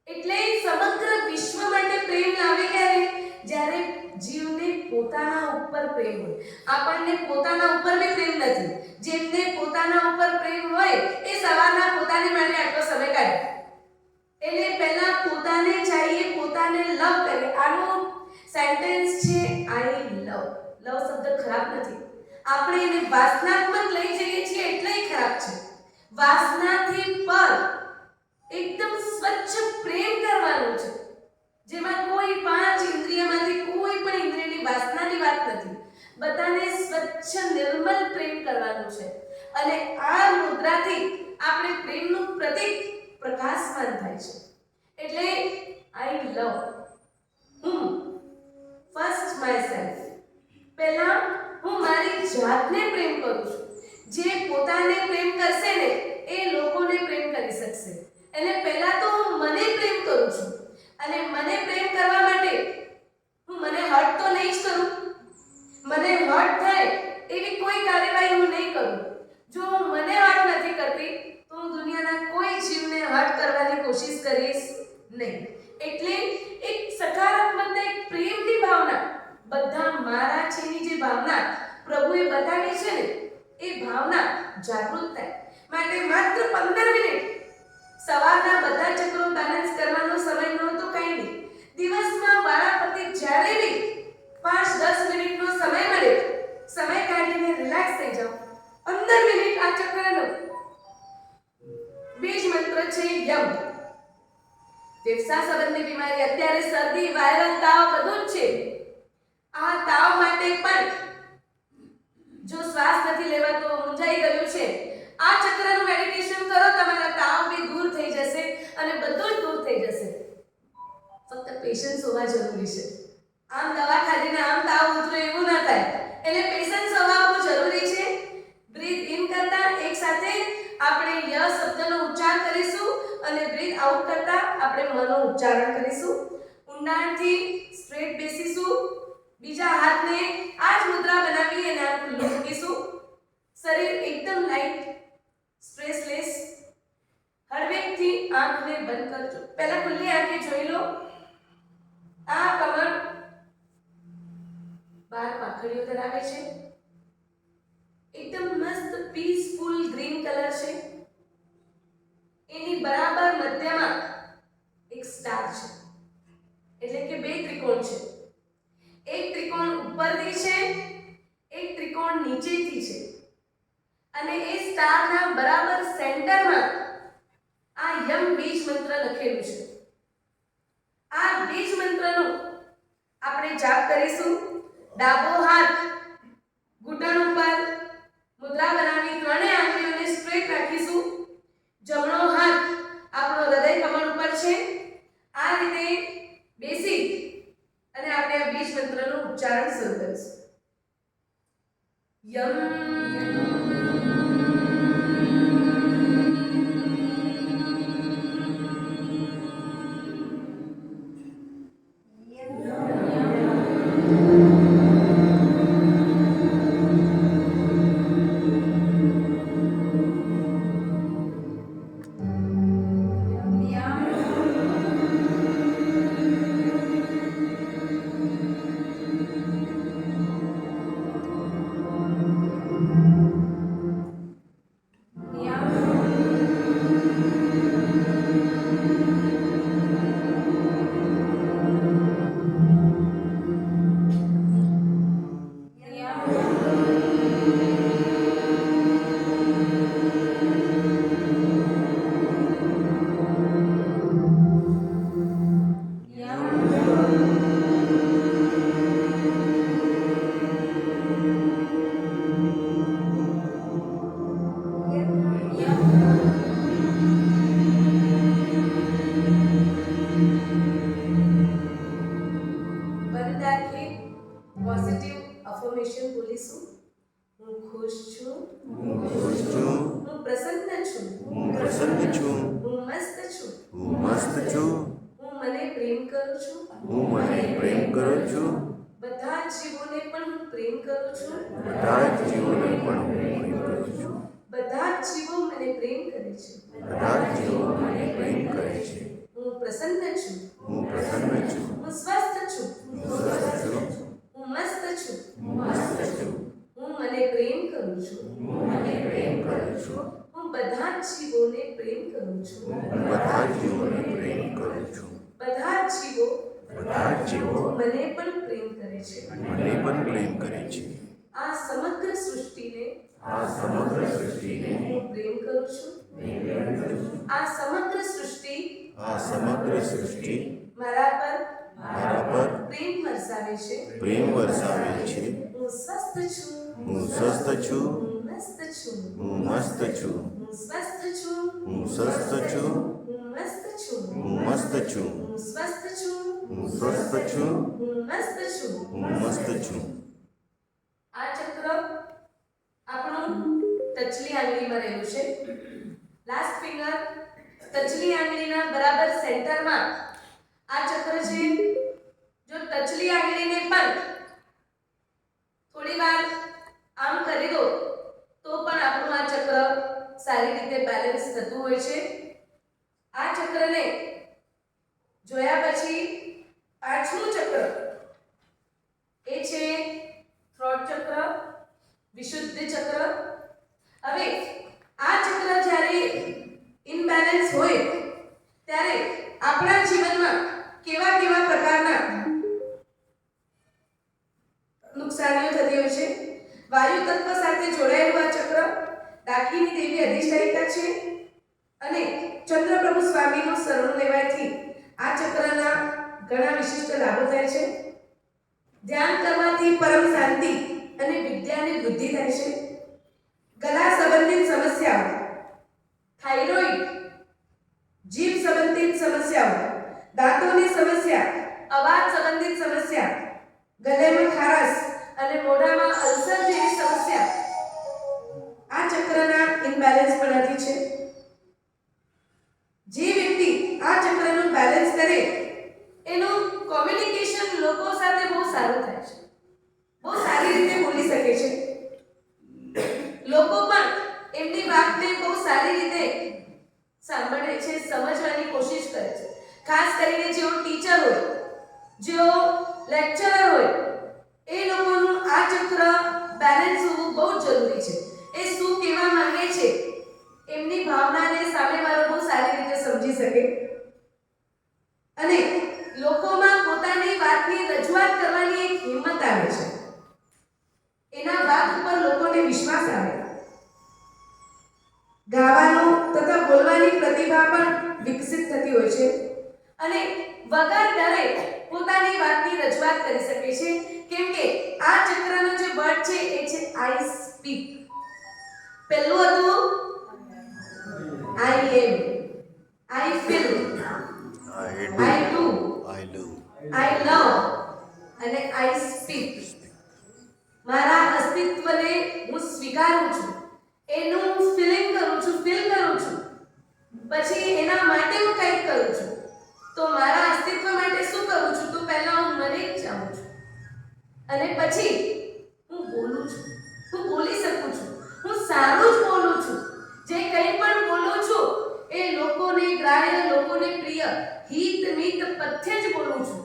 એટલે સમગ્ર વિશ્વ માટે પ્રેમ લાવે ક્યારે? જ્યારે જીવને પોતાના ઉપર પ્રેમ હોય. આપણને પોતાના ઉપર બી પ્રેમ નથી. જેમને પોતાના ઉપર પ્રેમ હોય એ સવારના પોતાની માટે આટલો સમય કાઢે. એટલે પહેલા પોતાને ચાહીએ, પોતાને લવ કરે. આનું સેન્ટેન્સ છે આઈ લવ. લવ શબ્દ ખરાબ નથી. આપણે એને વાસનાત્મક લઈ જઈએ છીએ એટલે ખરાબ છે. વાસનાથી પર એકદમ સ્વચ્છ પ્રેમ કરવાનો છે, જેમાં કોઈ પાંચ ઇન્દ્રિયમાંથી કોઈ પણ ઇન્દ્રિયની વાસનાની વાત નથી. બધાને સ્વચ્છ નિર્મલ પ્રેમ કરવાનું છે. અને આ મુદ્રાથી આપણે પ્રેમનું પ્રતીક પ્રકાશમાન થાય છે. એટલે આઈ લવ, હું ફર્સ્ટ માયસેલ્ફ, પહેલા હું મારી જાતને પ્રેમ કરું છું. જે પોતાને પ્રેમ કરશે ને એ લોકોને પ્રેમ કરી શકશે. એટલે પહેલા તો હું મને પ્રેમ કરું છું અને મને પ્રેમ કરવા માટે હું મને હર્ટ તો નહીં જ કરું. મને હર્ટ થાય એવી કોઈ કાર્યવાહી હું નહીં કરું. જો હું મને હર્ટ નથી કરતી તો હું દુનિયાના કોઈ જીવને હર્ટ કરવાની કોશિશ કરીશ નહીં. એટલે એક સકારાત્મકતા, એક પ્રેમની ભાવના, બધા મારા છેની જે ભાવના પ્રભુએ બતાવી છે ને એ ભાવના જાગૃત થાય. માટે માત્ર 15 મિનિટ સવારના બધા ચક્રો બેલેન્સ કરવાનો સમય નો તો કંઈ નહીં. દિવસમાં વારાફરતી જ્યારે બી 5-10 મિનિટનો સમય મળે, સમય કાઢીને રિલેક્સ થઈ જાઓ. 15 મિનિટ આ ચક્રનો બીજ મંત્ર છે યમ. ફેફસા સંબંધી બીમારી, અત્યારે શરદી, વાયરલ તાવ બધું જ છે. આ તાવ માટે પણ જો શ્વાસ નથી લેવાતો, મૂંઝાઈ ગયું છે, આ ચક્રનું મેડિટેશન કરો, તમારા તાવ બી દૂર થઈ જશે અને બધું જ દૂર થઈ જશે. ફક્ત પેશન્સ હોવા જરૂરી છે. આમ દવા ખાધીને આમ તાવ ઉતરે એવું ના થાય. એટલે પેશન્સ હોવા બહુ જરૂરી છે. બ્રીથ ઇન કરતા એક સાથે આપણે ય શબ્દનો ઉચ્ચાર કરીશું અને બ્રીથ આઉટ કરતા આપણે મનો ઉચ્ચારણ કરીશું. ઊંડાણથી સ્ટ્રેટ બેસીશું. બીજા હાથને આ જ મુદ્રા બનાવી અને આંખ ખુલ્લી મૂકીશું. શરીર એકદમ લાઈટ, સ્ટ્રેસલેસ. હળવેકથી આંખને બંધ કરજો. પહેલા ખુલ્લી આંખે જોઈ લો. આ કમર 12 પાંખડીઓ ધરાવે છે. એકદમ મસ્ત પીસફુલ ગ્રીન કલર છે. એની બરાબર મધ્યમાં એક સ્ટાર છે, એટલે કે બે ત્રિકોણ છે. એક ત્રિકોણ ઉપરથી છે, એક ત્રિકોણ નીચેથી છે, અને એ સ્ટારના બરાબર સેન્ટરમાં આ યમ બીજ મંત્ર લખેલું છે. આ બીજ મંત્રનો આપણે જાપ કરીશું. ડાબો હાથ ઘૂંટણ ઉપર મુદ્રા બનાવી ત્રણેય આંગળીઓને સ્ટ્રેટ રાખીશું. જમણો હાથ આપણો હૃદય કમળ ઉપર છે. આ રીતે બેસી અને આપણે આ બીજ મંત્રનું ઉચ્ચારણ શરૂ કરીશું. Yama positive affirmation બોલીશું. હું ખુશ છું, હું પ્રસન્ન છું, હું મસ્ત છું, હું મને પ્રેમ કરું છું, બધા જીવોને પણ હું પ્રેમ કરું છું, બધા જીવો મને પ્રેમ કરે છે. હું પ્રસન્ન છું, હું સ્વસ્થ છું, હું મસ્ત છું, હું મને પ્રેમ કરું છું, હું બધા જીવોને પ્રેમ કરું છું, બધા જીવો મને પણ પ્રેમ કરે છે. આ સમગ્ર સૃષ્ટિને હું પ્રેમ કરું છું. આ સમગ્ર સૃષ્ટિ મારા પર પ્રેમ વરસાવે છે. હું સ્વસ્થ છું, હું મસ્ત છું, હું સ્વસ્થ છું, હું મસ્ત છું, હું સ્વસ્થ છું, હું મસ્ત છું. આ ચક્ર આપણું ટચલી આંગળીમાં રહેલું છે. લાસ્ટ ફિંગર ટચલી આંગળીના બરાબર સેન્ટરમાં આ ચક્ર છે. જો ટચલી આંગળીને પણ થોડી વાર આમ કરી દો તો પણ આપણું આ ચક્ર સારી રીતે બેલેન્સ થતું હોય છે. આ ચક્રને જોયા પછી પાંચમું ચક્ર એ છે થ્રોટ ચક્ર, વિશુદ્ધ ચક્ર. હવે આ ચક્ર જ્યારે ઇનબેલેન્સ હોય ત્યારે આપણા જીવનમાં કેવા પ્રકારના નુકસાનીઓ થતી હોય છે. વાયુ તત્વ સાથે જોડાયેલું આ ચક્ર ડાકીની દેવી અધિષ્ઠાયિકા છે અને ચંદ્રપ્રભુ સ્વામીનું શરણું લેવાથી આ ચક્રના ઘણા વિશિષ્ટ લાભો થાય છે. ધ્યાન કરવાથી પરમ શાંતિ અને વિદ્યાની વૃદ્ધિ થાય છે. ગલા સંબંધિત સમસ્યાઓ, થાઇરોઇડ, જીભ સંબંધિત સમસ્યાઓ, દાંતોની સમસ્યા, અવાજ સંબંધિત સમસ્યા, ગળામાં ખારાશ અને મોઢામાં અલ્સર જેવી સમસ્યા આ ચક્રના ઇમ્બેલેન્સ પડવાથી છે. જે વ્યક્તિ આ ચક્રનું બેલેન્સ કરે એનું જેઓ લેક્ચરર હોય એ લોકોનું આ ચક્ર બેલેન્સ હોવું બહુ જરૂરી છે. એ શું કહેવા માંગે છે એમની ભાવનાને સામેવાળો બહુ સારી રીતે સમજી શકે અને લોકોમાં પોતાની વાતની રજૂઆત કરવાની એક હિંમત આવે છે. એના વાત ઉપર લોકોને વિશ્વાસ આવે. ગાવાનો તથા બોલવાની પ્રતિભા પણ વિકસિત થતી હોય છે અને વગર ડરે પોતાની વાતની રજૂઆત કરી શકે છે. કેમ કે આ ચક્રનો જે વર્ડ છે એ છે આઈ સ્પીક. પહેલું હતું આઈ am, I feel, I do, I લવ અને આઈ સ્પીક. મારા અસ્તિત્વને હું સ્વીકારું છું, એનું હું ફીલિંગ કરું છું, ફીલ કરું છું, પછી એના માટે હું કંઈક કરું છું. તો મારા અસ્તિત્વ માટે શું કરું છું? તો પહેલા હું મને જ જાણું છું અને પછી હું બોલું છું. હું બોલી શકું છું, હું સારું જ બોલું છું. જે કંઈ પણ બોલું છું એ લોકોને ગ્રાહ્ય, લોકોને પ્રિય, હિત મિત પથ્ય જ બોલું છું.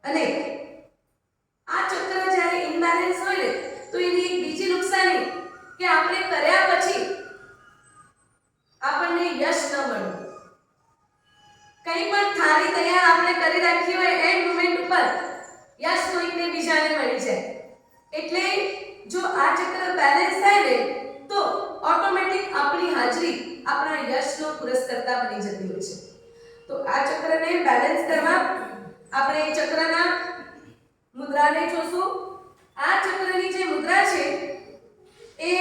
અને આ ચક્ર જ્યારે ઇમ્બેલેન્સ હોય ને તો એની એક બીજી નુકસાની કે આપણે કર્યા પછી આપણને યશ ન મળે. કંઈ પણ થાળી તૈયાર આપણે કરી રાખી હોય એન્ડ મોમેન્ટ ઉપર યશ કોઈને બીજાને મળી જાય. એટલે જો આ ચક્ર બેલેન્સ થાય ને તો ઓટોમેટિક આપણી હાજરી આપણા યશનો પુરસ્કર્તા બની જતી હોય છે. તો આ ચક્રને બેલેન્સ કરવા આપણે ચક્રના મુદ્રાને જોશું. આ ચક્રની જે મુદ્રા છે એ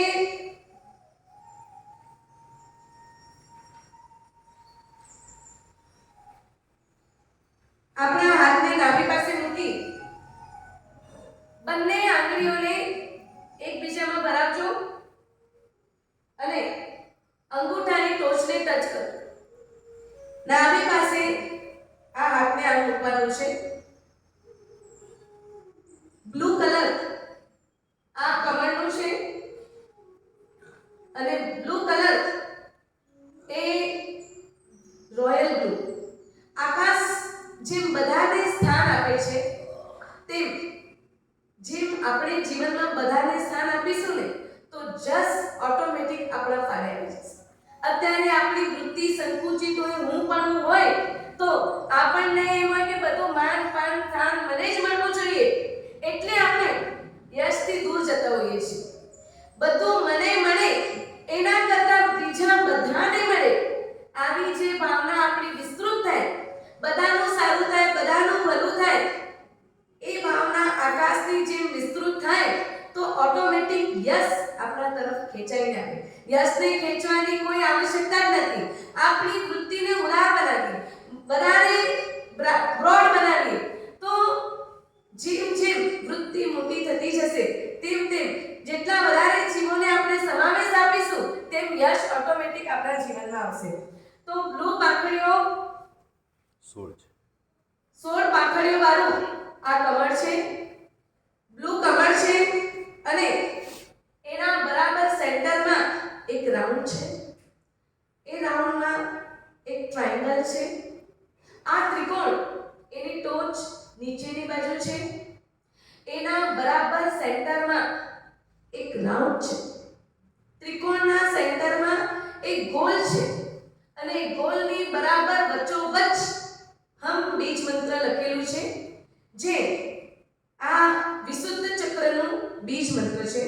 આપણા હાથને નાભી પાસે મૂકી બંને આંગળીઓને એકબીજામાં ભરાવજો અને અંગૂઠાની ટોચને ટચ કરો. નાભી પાસે આ હાથને આમ મૂકવાનું છે. બ્લુ કલર આ કમળનું છે અને બ્લુ કલર એ રોયલ બ્લુ. આકાશ જેમ બધાને સ્થાન આપે છે તેમ જેમ આપણે જીવનમાં બધાને સ્થાન આપીશું ને તો જસ ઓટોમેટિક આપણા ફાળે આવી જશે. અત્યારે આપણી વૃત્તિ સંકુચિત હોય, હું પણ હોય તો આપણને એમ હોય કે બધું માન પાન સ્થાન મને જ મળવું જોઈએ એટલે આપણે યશથી દૂર જતા હોઈએ છીએ. બધું મને મળે એના કરતાં બીજા બધાને મળે આવી જે ભાવના આપણી વિસ્તૃત થાય, બધાનું સારું થાય, બધાનું ભલું થાય, એ ભાવના આકાશની જેમ વિસ્તૃત થાય તો ઓટોમેટિક યશ આપણા તરફ ખેંચાઈને આવે. યશને ખેંચવાની કોઈ આવશ્યકતા જ નથી. આપણી વૃત્તિને ઉદાર બનાવીએ, વધારે બ્રોડ બનાવીએ તો જેમ જેમ વૃત્તિ મોટી થતી જશે તેમ તેમ જેટલા વધારે જીવોને આપણે સમાવેશ આપીશું તેમ યશ ઓટોમેટિક આપણા જીવનમાં આવશે. તો બ્લુ પાંખડીઓ 16 પાંખડીઓ વાળું આ કમળ છે. બ્લુ કમળ છે અને એના બરાબર સેન્ટરમાં એક રાઉન્ડ છે. એ રાઉન્ડમાં એક ટ્રાયેંગલ છે. આ ત્રિકોણ એની ટોચ નીચેની બાજુ છે. એના બરાબર સેન્ટરમાં એક રાઉન્ડ છે. ત્રિકોણના સેન્ટરમાં એક ગોલ છે અને ગોલની બરાબર વચ્ચોવચ્ચ હમ બીજ મંત્ર લખેલું છે જે આ વિશુદ્ધ ચક્રનું બીજ મંત્ર છે.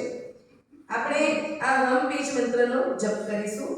આપણે આ હમ બીજ મંત્રનો જપ કરીશું.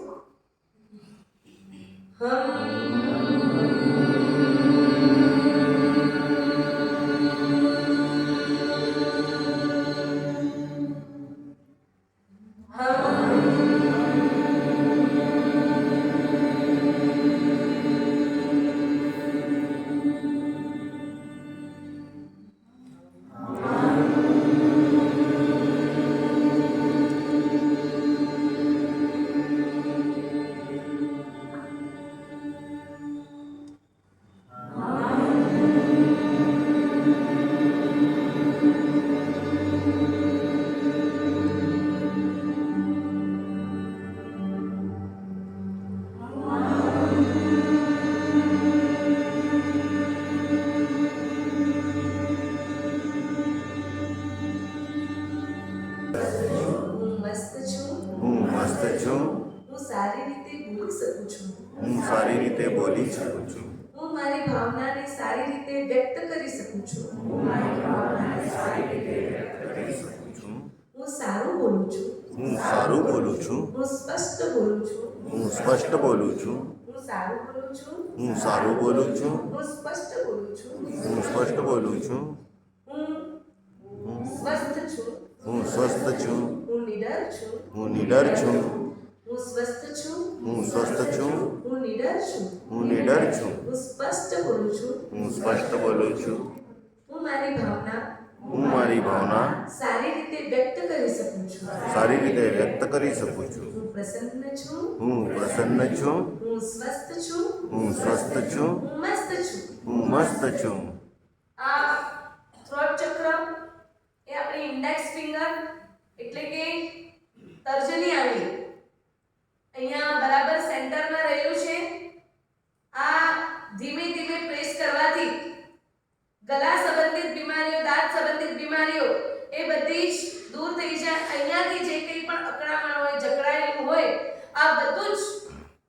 શકું છું. હું મારી ભાવનાને સારી રીતે વ્યક્ત કરી શકું છું. હું સારું બોલું છું. હું સારું બોલું છું. હું સ્પષ્ટ બોલું છું. હું સ્પષ્ટ બોલું છું. હું સારું બોલું છું. હું સારું બોલું છું. હું સ્પષ્ટ બોલું છું. હું સ્પષ્ટ બોલું છું. હું સ્વસ્થ છું. હું સ્વસ્થ છું. હું નિડર છું. હું નિડર છું. હું સ્વસ્થ છું. હું સ્વસ્થ છું. હું નિડર છું. હું નિડર છું. હું સ્પષ્ટ બોલું છું. હું સ્પષ્ટ બોલું છું. હું મારી ભાવના મારી ભાવના સારી રીતે વ્યક્ત કરી શકું છું. સારી રીતે વ્યક્ત કરી શકું છું. હું પ્રસન્ન છું. હું પ્રસન્ન છું. હું સ્વસ્થ છું. હું સ્વસ્થ છું. હું મસ્ત છું. હું મસ્ત છું. આ થ્રોટ ચક્ર એ આપણી ઇન્ડેક્સ ફિંગર એટલે કે તર્જની આંગળી અહીંયા બરાબર સેન્ટરમાં રહેલું છે. આ ધીમે ધીમે પ્રેસ કરવાથી ગળા સંબંધિત બીમારીઓ, દાંત સંબંધિત બીમારીઓ એ બધી જ દૂર થઈ જાય. અહીંયાથી જે કંઈ પણ અકળામણ હોય, જકડાયેલું હોય, આ બધું જ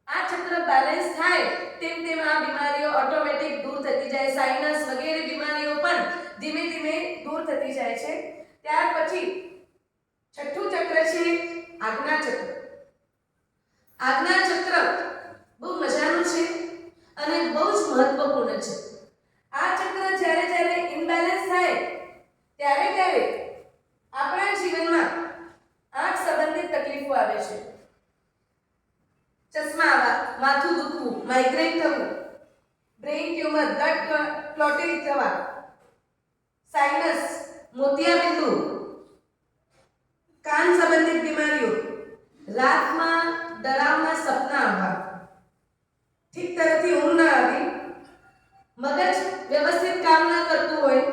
આ ચક્ર બેલેન્સ થાય તેમ તેમ આ બીમારીઓ ઓટોમેટિક દૂર થતી જાય. સાઇનસ વગેરે બીમારીઓ પણ ધીમે ધીમે દૂર થતી જાય છે. ત્યાર પછી છઠ્ઠું ચક્ર છે આજ્ઞા ચક્ર. આજ્ઞા ચક્ર બહુ મજાનું છે અને બહુ જ મહત્વપૂર્ણ છે. આ ચક્ર જ્યારે જ્યારે ઇમ્બેલેન્સ થાય ત્યારે ત્યારે આપણા જીવનમાં આંખ સંબંધિત તકલીફો આવે છે. ચશ્મા આવવા, માથું દુખવું, માઇગ્રેન થવું, બ્રેઇન ટ્યુમર, બ્લડ ક્લોટિંગ થવા, સાઇનસ, મોતિયાબિંદુ, કાન સંબંધિત બીમારીઓ, રાતમાં ડરાવના સપના આવવા, ઠીક તરફથી ઊંઘ ના આવી, મગજ વ્યવસ્થિત કામ ન કરતું હોય,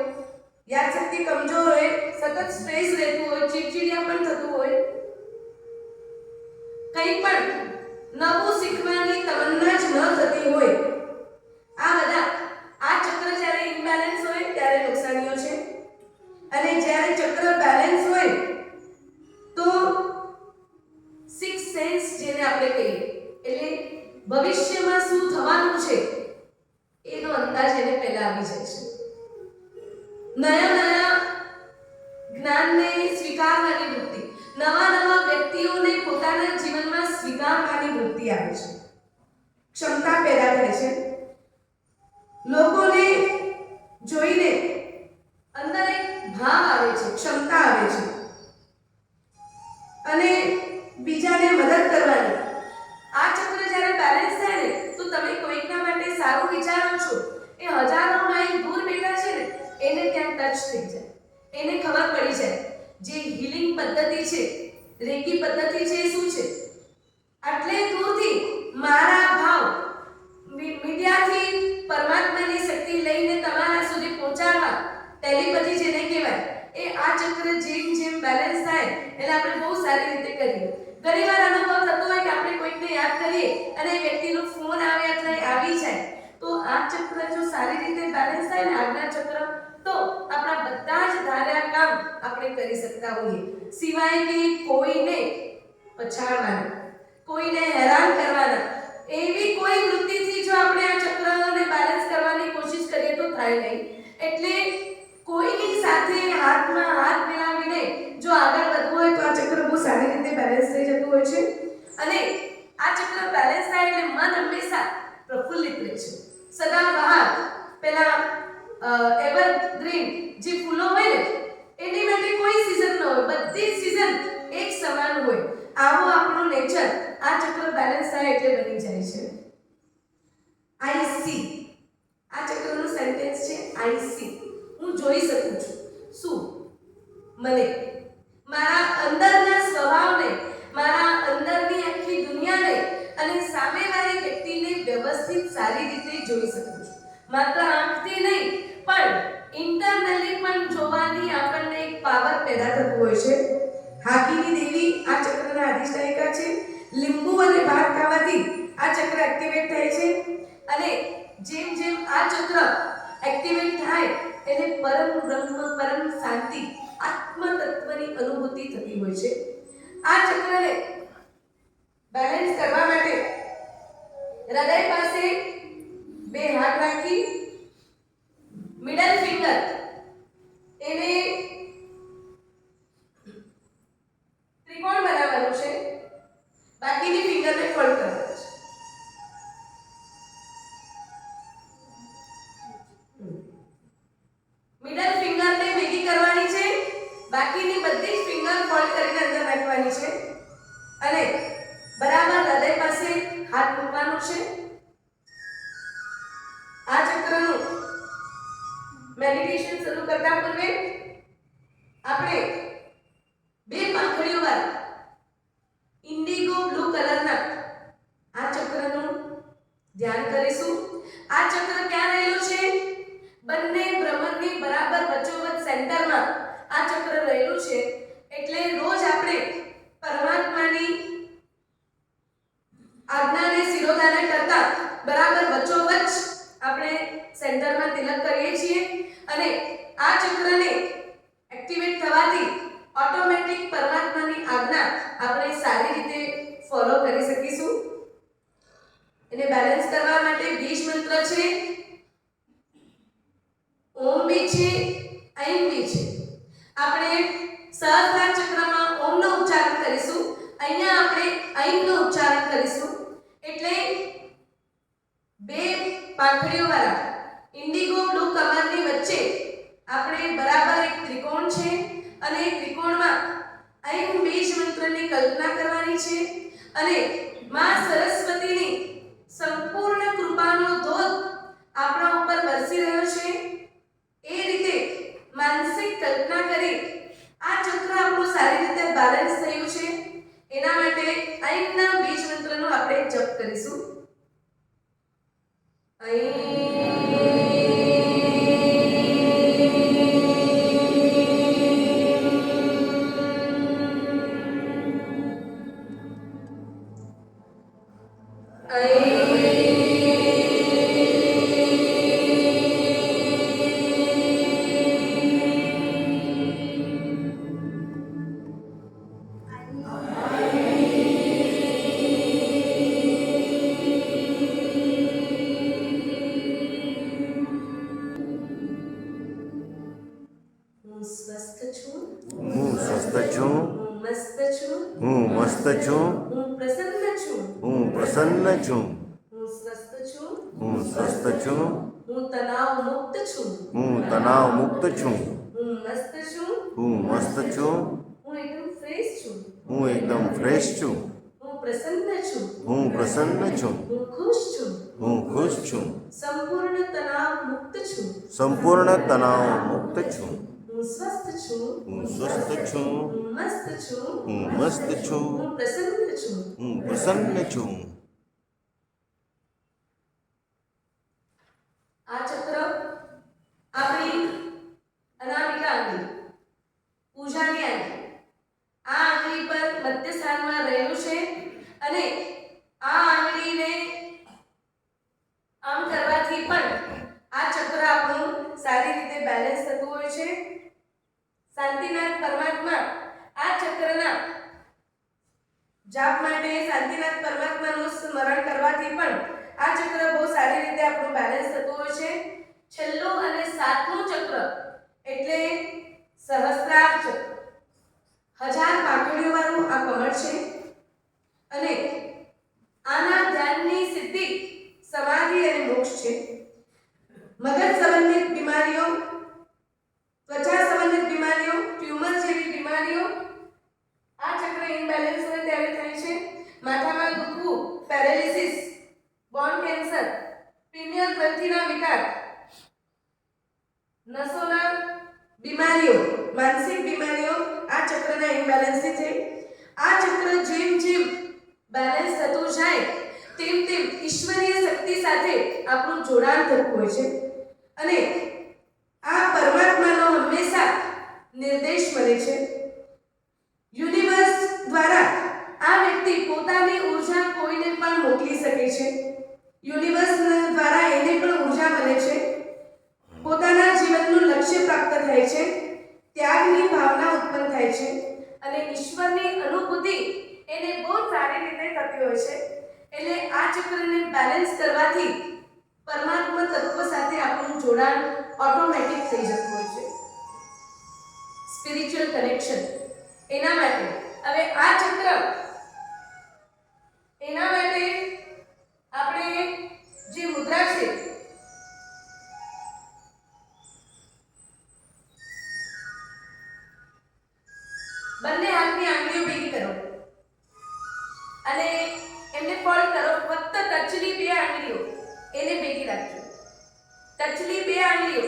યાદશક્તિ કમજોર હોય, સતત સ્ટ્રેસ રહેતું હોય, ચીડચીડિયા પણ થતું હોય, કંઈ પણ નવું શીખવાની તમન્ના જ ન થતી હોય, આ બધા આ ચક્ર જ્યારે ઇમ્બેલેન્સ હોય ત્યારે નુકસાનીઓ છે. અને જ્યારે ચક્ર બેલેન્સ હોય તો સિક્સ સેન્સ જેને આપણે કહીએ એટલે ભવિષ્યમાં શું થવાનું છે એનો અંદાજ એને પહેલા આવી જાય છે. નયા જ્ઞાનને સ્વીકારવાની વૃત્તિ, નવા વ્યક્તિઓને પોતાના જીવનમાં સ્વીકારવાની વૃત્તિ આવે છે. ક્ષમતા પેદા થાય છે. લોકોને જોઈને અંદર એક ભાવ આવે છે, ક્ષમતા આવે છે અને બીજાને મદદ કરવાની. આ ચક્ર જ્યારે બેલેન્સ થાય ને તો તમે કોઈકના માટે સારું વિચારો છો, એ હજારો માઇલ દૂર બેઠા છે ને એને ત્યાં ટચ થઈ જાય, એને ખબર પડી જાય જે હીલિંગ પદ્ધતિ છે, રેકી પદ્ધતિ છે એ શું છે. આટલે દૂરથી મારા ભાવ મીડિયાથી પરમાત્માની શક્તિ લઈને તમારા સુધી પહોંચાડવા, ટેલિપેથી જેને કહેવાય, એ આ ચક્ર જેમ જેમ બેલેન્સ થાય એટલે આપણે બહુ સારી રીતે કરીએ. ઘણીવાર અનુભવ થતો હોય કે આપણે કોઈકને યાદ કરીએ અને એ વ્યક્તિનો ફોન આવે અથવા આવી જાય તો આ ચક્ર જો સારી રીતે બેલેન્સ થાય ને આજ્ઞા ચક્ર, તો આપણા બધા જ ધાર્યા કામ આપણે કરી શકતા હોઈએ. સિવાય કે કોઈને પછાડવાના, કોઈને હેરાન કરવાના એવી કોઈ વૃત્તિથી જો આપણે આ ચક્રને બેલેન્સ કરવાની કોશિશ કરીએ તો થાય નહીં. એટલે કોઈની સાથે હાથમાં હાથ મિલાવીને જો આગળ વધવું હોય તો આ ચક્ર બહુ સારી રીતે બેલેન્સ થઈ જતું હોય છે. અને આ ચક્ર બેલેન્સ થાય એટલે મન હંમેશા પ્રફુલ્લિત રહે છે. સદાબહાર પેલા એવરગ્રીન જે ફૂલો હોય ને એની માટે કોઈ સીઝન ન હોય, બધી જ સીઝન એક સમાન હોય. આવો આપણો નેચર આ ચક્ર બેલેન્સ થાય એટલે બની જાય છે. આઈ સી, આ ચક્રનું સેન્ટેન્સ છે આઈ સી. હું જોઈ શકું છું. શું? મને મારા અંદરના સ્વભાવને, મારા અંદરની આખી દુનિયાને અને સામેવાળી વ્યક્તિને વ્યવસ્થિત સારી રીતે જોઈ શકું છું. માત્ર આંખથી નહીં પણ ઇન્ટરનલી પણ જોવાની આપણને એક પાવર પેદા થતું હોય છે. હાકીની દેવી આ ચક્રના અધિષ્ઠાયિકા છે. લીંબુ અને ભાત ખાવાથી આ ચક્ર એક્ટિવેટ થાય છે અને જેમ જેમ આ ચક્ર એક્ટિવેટ થાય એને પરમ બ્રહ્મ, પરમ શાંતિ, આત્મ તત્વની અનુભૂતિ થતી હોય છે. આ ચક્રને બેલેન્સ કરવા માટે હૃદય પાસે બે હાથ રાખી મિડલ ફિંગર એને ત્રિકોણ બનાવવાનું છે, બાકીની ફિંગરને ફોલ્ડ કરવાનું છે. મિડલ ફિંગરને ભેગી કરવાની છે, બાકીની બધી જ ફિંગર ફોલ્ડ કરીને અંદર રાખવાની છે અને બરાબર હૃદય પાસે હાથ મૂકવાનો છે. આ ચક્રનું મેડિટેશન શરૂ કરતા પૂર્વે આપણે બે પાંખડીઓ વાળા ઇન્ડિગો બ્લુ કલરના આ ચક્રનું ધ્યાન કરીશું. આ ચક્ર ક્યાં રહેલું છે? બંને ભ્રમણની બરાબર વચ્ચોવચ્ચ સેન્ટરમાં આ ચક્ર રહેલું છે. એટલે રોજ આપણે પરમાત્માની આજ્ઞાને શિરોધાર્ય કરતા બરાબર વચ્ચોવચ્ચ આપણે સેન્ટરમાં તિલક કરીએ છીએ અને આ ચક્રને એક્ટિવેટ થવાથી ઓટોમેટિક પરમાત્માની આજ્ઞા આપણે સારી રીતે ફોલો કરી શકીશું. એને બેલેન્સ કરવા માટે બીજ મંત્ર છે, ઓમ બી છે, ઐમ બી છે. આપણે સહસ્ત્રાર ચક્રમાં ઓમનો ઉચ્ચારણ કરીશું, અહીંયા આપણે ઐમનો ઉચ્ચારણ કરીશું. એટલે બે પાંખડીઓ વાળા ઇન્ડિગો બ્લુ કમરની વચ્ચે આપણે બરાબર એક ત્રિકોણ છે અને એ ત્રિકોણમાં ઐમ બીજ મંત્રની કલ્પના કરવાની છે અને માં સરસ્વતીની સંપૂર્ણ કૃપાનો ધોધ આપણા ઉપર વરસી રહ્યો છે એ રીતે માનસિક કલ્પના કરી આ ચક્ર આપણું સારી રીતે બેલેન્સ થયું છે. એના માટે ઐમના બીજ મંત્રનો આપણે જપ કરીશું. હું સ્વસ્થ છું. હું મસ્ત છું. હું મસ્ત છું. હું પ્રસન્ન છું. હું પ્રસન્ન છું. હું સ્વસ્થ છું. હું સ્વસ્થ છું. હું તણાવ મુક્ત છું. હું તણાવ મુક્ત છું. હું મસ્ત છું. હું મસ્ત છું. હું એકદમ ફ્રેશ છું. હું એકદમ ફ્રેશ છું. હું પ્રસન્ન છું. હું પ્રસન્ન છું. હું ખુશ છું. હું ખુશ છું. સંપૂર્ણ તણાવ મુક્ત છું. સંપૂર્ણ તણાવ મુક્ત છું. હું સ્વસ્થ છું. હું સ્વસ્થ છું. હું મસ્ત છું. હું મસ્ત છું. હું પ્રસન્ન છું. હું પ્રસન્ન છું. આ ચક્ર આપણી અનામિકા આંગળી, પૂજાની આંગળી, આ આંગળી પર મધ્ય સ્થાનમાં રહેલું છે અને આ આંગળીને આમ કરવાથી પણ આ ચક્ર આપણું સારી રીતે બેલેન્સ થતું હોય છે. શાંતિનાથ પરમાત્મા આ ચક્રના જાપ માટે શાંતિનાથ પરમાત્માનું સ્મરણ કરવાથી પણ આ ચક્ર બહુ સારી રીતે આપણું બેલેન્સ થતું હોય છે. છેલ્લું અને સાતમું ચક્ર એટલે સહસ્ત્રાર ચક્ર, 1000 પાંખડીઓ વાળું આ કમળ છે અને આના ધ્યાનની સિદ્ધિ સમાધિ અને મોક્ષ છે. મગજ સંબંધિત બીમારીઓ, ત્વચા સંબંધિત બીમારીઓ, ટ્યુમર જેવી બીમારીઓ આ ચક્ર ઇમ્બેલેન્સ હોય ત્યારે થાય છે. માથામાં દુખવું, પેરાલિસિસ, બોન કેન્સર, પિનિયલ ગ્રંથિના વિકાર, નસોના બીમારીઓ, માનસિક બીમારીઓ આ ચક્રના ઇમ્બેલેન્સથી છે. આ ચક્ર જેમ જેમ બેલેન્સ થતું જાય તેમ તેમ ઈશ્વરીય શક્તિ સાથે આપણું જોડાણ થતું હોય છે અને આ પરમાત્માનો હંમેશા નિર્દેશ મળે છે. યુનિવર્સ દ્વારા આ વ્યક્તિ પોતાની ઉર્જા કોઈને પણ મોકલી શકે છે. યુનિવર્સ દ્વારા એને પણ ઉર્જા મળે છે. પોતાના જીવનનું લક્ષ્ય પ્રાપ્ત થાય છે. ત્યાગની ભાવના ઉત્પન્ન થાય છે અને ઈશ્વરની અનુભૂતિ એને બહુ સારી રીતે થતી હોય છે. એટલે આ ચક્રને બેલેન્સ કરવાથી પરમાત્મા ઓટોમેટિક થઈ જતું હોય છે. સ્પિરિચ્યુઅલ કનેક્શન એના માટે હવે આ ચક્ર એના માટે આપણે જે મુદ્રા છે બંને હાથની આંગળીઓ ભેગી કરો અને એમને ફોલ્ડ કરો. ફક્ત ટચલી બે આંગળીઓ એને ભેગી રાખજો. ટચલી બે આંગળીઓ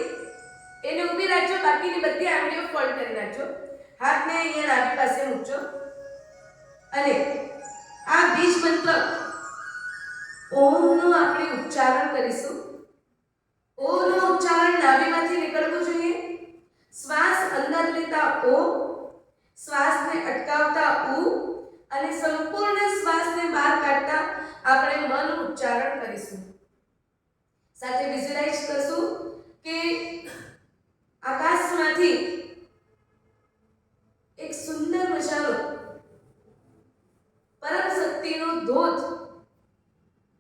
એને ઊભી રાખજો, બાકીની બધી આંગળીઓ ફોલ્ડ કરી નાખજો. હાથને અહીંયા નાભી પાસે મૂકજો અને આ બીજ મંત્ર ઓમનું આપણે ઉચ્ચારણ કરીશું. ઓમનું ઉચ્ચારણ નાભીમાંથી નીકળવું જોઈએ. શ્વાસ અંદર લેતા ઓ, શ્વાસને અટકાવતા ઉ અને સંપૂર્ણ શ્વાસને બહાર કાઢતા આપણે મન ઉચ્ચારણ કરીશું. સાથે વિઝ્યુઅલાઇઝ કરશું કે આકાશમાંથી એક સુંદર મજાનો પરમ શક્તિનો ધોધ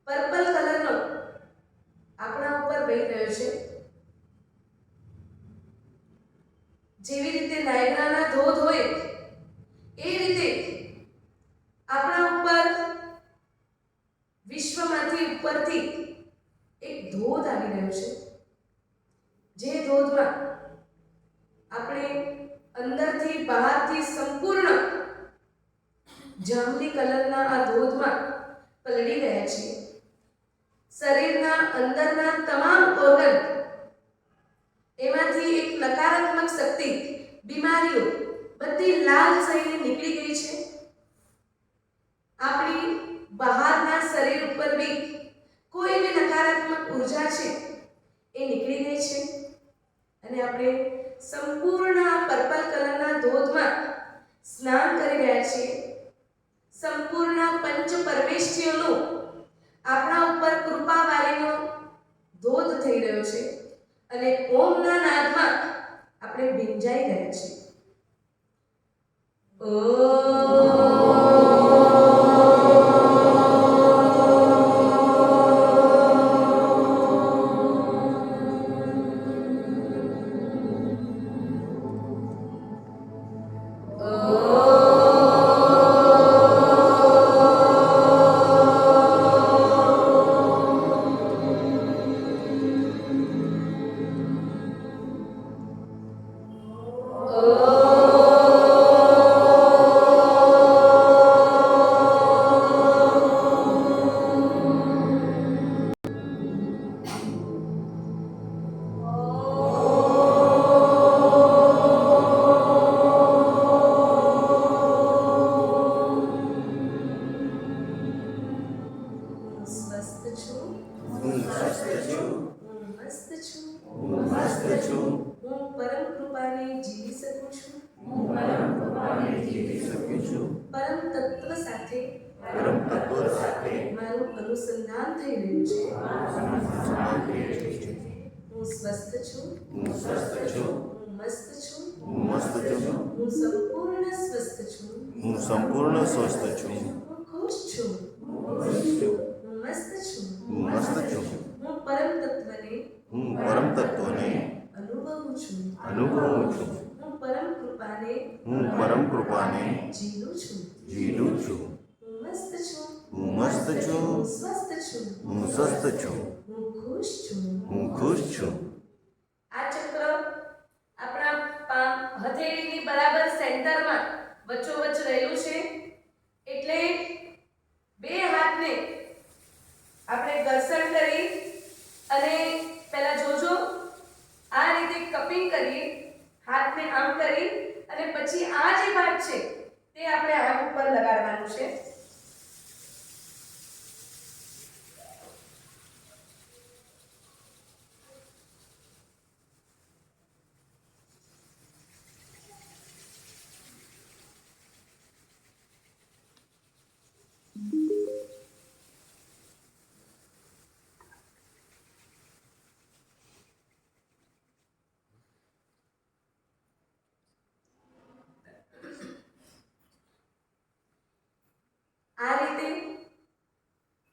પર્પલ કલરનો આપણા ઉપર વહી રહ્યો છે. જેવી રીતે નાયગ્રાના ધોધ હોય એ રીતે આપણા ઉપર વિશ્વમાંથી ઉપરથી એક ધોધ આવી રહ્યો છે. જે ધોધમાં આપણે અંદરથી બહારથી સંપૂર્ણ જાંબલી કલરના આ ધોધમાં પલળી રહ્યા છીએ. શરીરના અંદરના તમામ ઓર્ગન એમાંથી એક નકારાત્મક શક્તિ, બીમારીઓ બધી લાલ થઈને નીકળી ગઈ છે. આપણી બહારના શરીર ઉપર બી કોઈ બી નકારાત્મક ઉર્જા છે એ નીકળી ગઈ છે અને આપણે સંપૂર્ણ પર્પલ કલરના ધોધમાં સ્નાન કરી રહ્યા છીએ. સંપૂર્ણ પંચ પરમેષ્ઠિઓનું આપણા ઉપર કૃપાવારીનો ધોધ થઈ રહ્યો છે અને ઓમના નાદમાં આપણે ભીંજાઈ રહ્યા છીએ. પરમ તત્વ સાથે મારું અનુસંધાન થઈ રહ્યું છે. હું સ્વસ્થ છું, હું મસ્ત છું, હું સંપૂર્ણ સ્વસ્થ છું, હું સંપૂર્ણ સ્વસ્થ છું, હું ખુશ છું, હું મસ્ત છું, હું હું પરમ તત્વને અનુભવું છું, હું પરમ કૃપાને જીલું છું, હું મસ્ત છું, હું મસ્ત છું, હું સ્વસ્થ છું, હું સ્વસ્થ છું, હું ખુશ છું. હું ખુશ છું. આ ચક્ર આપણા હથેળીની બરાબર સેન્ટરમાં વચ્ચોવચ્ચ રહેલું છે. એટલે બે હાથને આપણે ઘર્ષણ કરી અને પહેલા જોજો આ રીતે કપિંગ કરીએ. હાથને આમ કરી અને પછી આ જે ભાગ છે